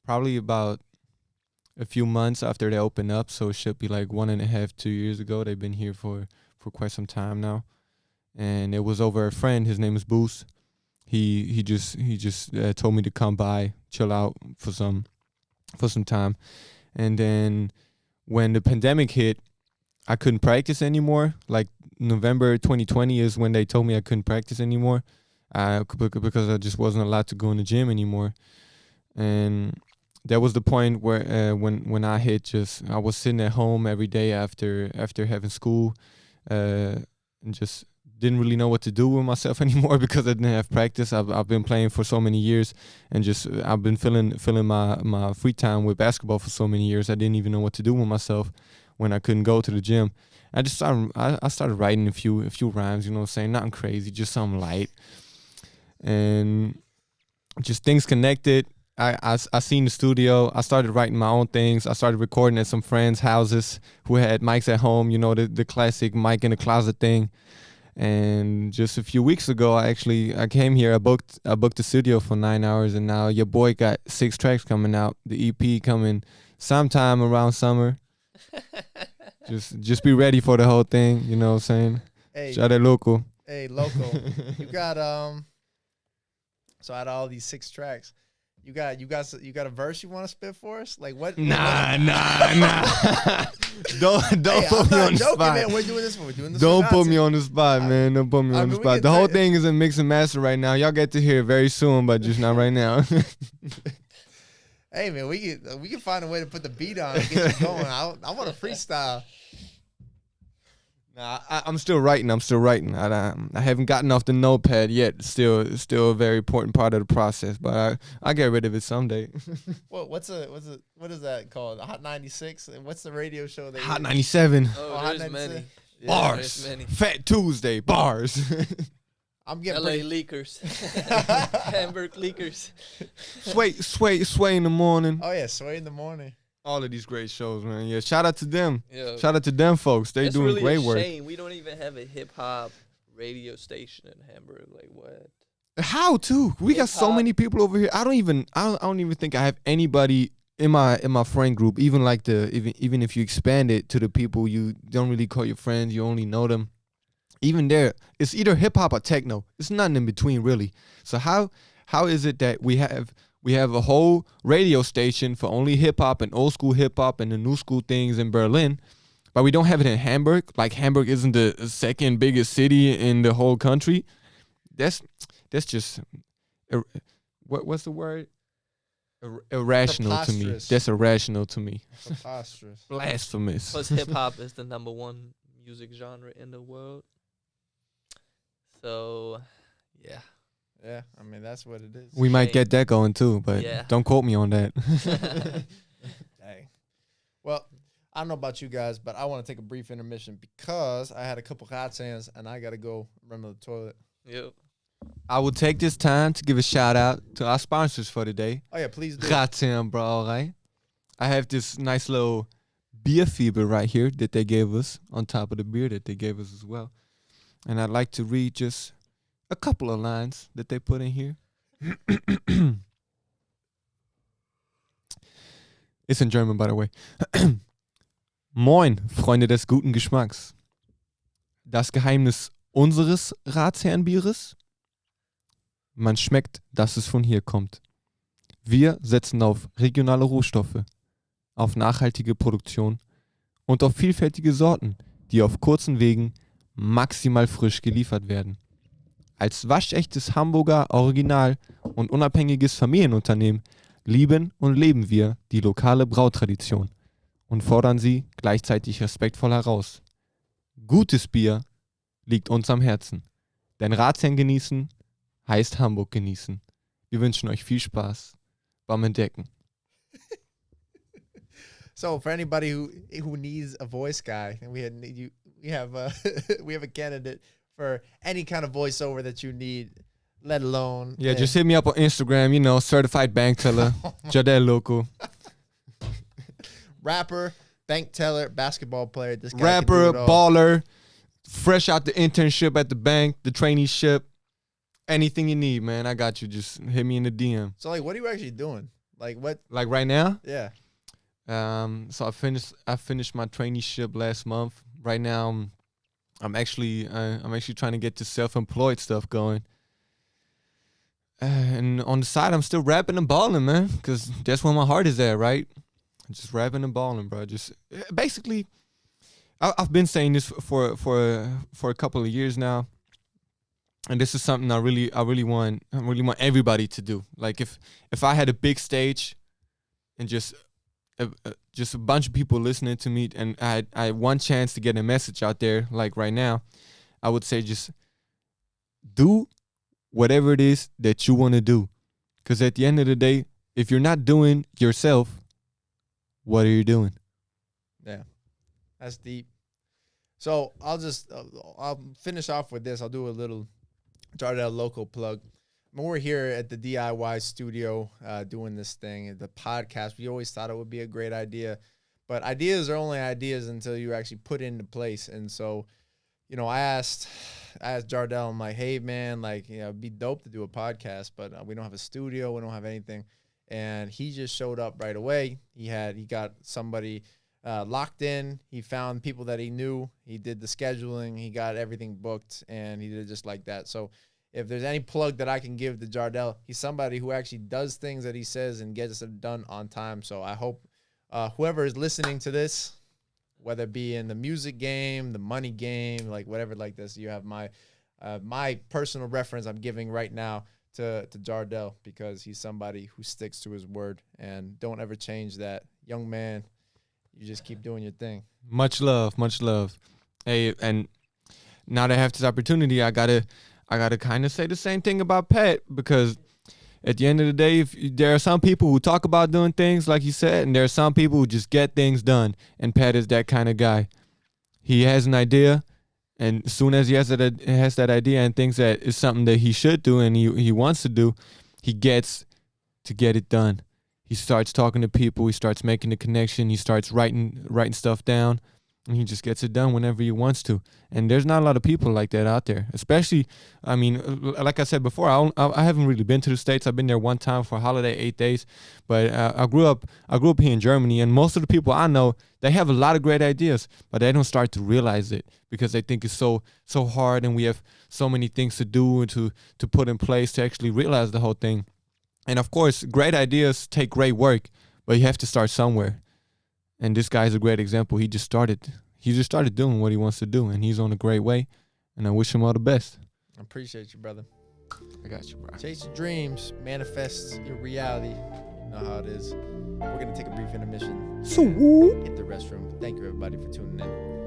probably about a few months after they opened up. So it should be like 1.5, 2 years ago. They've been here for quite some time now. And it was over a friend. His name is Brews. He just told me to come by, chill out for some time. And then when the pandemic hit, I couldn't practice anymore. Like November 2020 is when they told me I couldn't practice anymore, because I just wasn't allowed to go in the gym anymore. And that was the point where when I hit, I was sitting at home every day after having school, and just didn't really know what to do with myself anymore because I didn't have practice. I've been playing for so many years, and I've been filling my free time with basketball for so many years. I didn't even know what to do with myself when I couldn't go to the gym. I started writing a few rhymes, you know, saying nothing crazy, just something light, and just things connected. I seen the studio. I started writing my own things. I started recording at some friends' houses who had mics at home, you know, the classic mic in the closet thing. And just a few weeks ago, I came here. I booked the studio for 9 hours, and now your boy got 6 tracks coming out. The EP coming sometime around summer. Just be ready for the whole thing, you know what I'm saying? Hey, Jardel Loco. Hey, Loco. You got So out of all these 6 tracks, you got a verse you want to spit for us? Like what? Nah. Don't Hey, put I'm me not on the joking, spot. man. We're doing this. We're doing this. Don't for put Nazi. me on the spot, man. Don't put me on the mean, we spot. The can whole tell- thing is in mix and master right now. Y'all get to hear it very soon, but just not right now. Hey man, we can find a way to put the beat on and get you going. I want to freestyle. Nah, I'm still writing. I haven't gotten off the notepad yet. Still a very important part of the process, but I get rid of it someday. What is that called? Hot 96. What's the radio show that? Hot 97. Oh, Hot there's 96. many. Yeah, Bars. there's many. Fat Tuesday. Bars. I'm getting LA pretty. Leakers. Hamburg Leakers. Sway in the morning. Oh yeah, Sway in the morning. All of these great shows, man. Yeah, shout out to them. Yeah. Shout out to them folks. They It's doing really great a work. shame we don't even have a hip hop radio station in Hamburg. Like what? How to? We got so Hip-hop. many people over here. I don't even think I have anybody in my friend group. Even like even if you expand it to the people you don't really call your friends, you only know them. Even there, it's either hip hop or techno. It's nothing in between, really. So how is it that we have a whole radio station for only hip hop and old school hip hop and the new school things in Berlin, but we don't have it in Hamburg? Like Hamburg isn't the second biggest city in the whole country. That's just what's the word? Irrational to me. Preposterous. That's irrational to me. Preposterous. Blasphemous. Plus, hip hop is the #1 music genre in the world. So, yeah. Yeah, I mean that's what it is. We might Shame. get that going too, but Yeah. don't quote me on that. Dang. Well, I don't know about you guys, but I want to take a brief intermission because I had a couple Ratsherrns and I got to go run to the toilet. Yep. I will take this time to give a shout out to our sponsors for today. Oh yeah, please do. Ratsherrn Brauerei. I have this nice little beer fever right here that they gave us on top of the beer that they gave us as well. And I'd like to read just a couple of lines that they put in here. It's in German, by the way. Moin, Freunde des guten Geschmacks. Das Geheimnis unseres Ratsherrenbieres? Man schmeckt, dass es von hier kommt. Wir setzen auf regionale Rohstoffe, auf nachhaltige Produktion und auf vielfältige Sorten, die auf kurzen Wegen maximal frisch geliefert werden. Als waschechtes Hamburger Original und unabhängiges Familienunternehmen lieben und leben wir die lokale Brautradition und fordern sie gleichzeitig respektvoll heraus. Gutes Bier liegt uns am Herzen, denn Ratsherrn genießen heißt Hamburg genießen. Wir wünschen euch viel Spaß beim Entdecken. So for anybody who needs a voice guy, and we have a candidate for any kind of voiceover that you need, let alone Just hit me up on Instagram, certified bank teller, Jardel Loco. rapper, bank teller, basketball player. This guy Rapper, can do it all. baller, fresh out the internship at the bank, the traineeship, anything you need, man. I got you. Just hit me in the DM. So like, what are you actually doing? Like what? Like right now? Yeah. So I finished my traineeship last month. Right now, I'm actually trying to get the self-employed stuff going. And on the side, I'm still rapping and balling, man, because that's where my heart is at, right? Just rapping and balling, bro. Just basically, I've been saying this for a couple of years now, and this is something I really want everybody to do. Like if I had a big stage, and just a bunch of people listening to me, and I had one chance to get a message out there, like right now, I would say just do whatever it is that you want to do. Because at the end of the day, if you're not doing yourself, what are you doing? Yeah, that's deep. So I'll finish off with this. I'll do a little Jardel Loco plug. When we're here at the DIY studio doing this thing, the podcast, we always thought it would be a great idea. But ideas are only ideas until you actually put into place. And so, I asked Jardel, I'm like, hey, man, like, it'd be dope to do a podcast, but we don't have a studio. We don't have anything. And he just showed up right away. He got somebody locked in. He found people that he knew. He did the scheduling. He got everything booked, and he did it just like that. So if there's any plug that I can give to Jardel, he's somebody who actually does things that he says and gets it done on time. So I hope whoever is listening to this, whether it be in the music game, the money game, like whatever like this, you have my personal reference I'm giving right now to Jardel, because he's somebody who sticks to his word, and don't ever change that. Young man, you just keep doing your thing. Much love, much love. Hey, and now that I have this opportunity, I gotta kind of say the same thing about Pat, because at the end of the day, there are some people who talk about doing things, like you said, and there are some people who just get things done, and Pat is that kind of guy. He has an idea, and as soon as he has that idea and thinks that it's something that he should do and he wants to do, he gets to get it done. He starts talking to people. He starts making the connection. He starts writing stuff down, and he just gets it done whenever he wants to. And there's not a lot of people like that out there. Especially, I mean, like I said before, I haven't really been to the States. I've been there one time for a holiday, 8 days. But I grew up here in Germany, and most of the people I know, they have a lot of great ideas, but they don't start to realize it because they think it's so hard, and we have so many things to do and to put in place to actually realize the whole thing. And of course, great ideas take great work, but you have to start somewhere. And this guy's a great example. He just started doing what he wants to do, and he's on a great way. And I wish him all the best. I appreciate you, brother. I got you, bro. Chase your dreams, manifest your reality. You know how it is. We're gonna take a brief intermission. So hit the restroom. Thank you, everybody, for tuning in.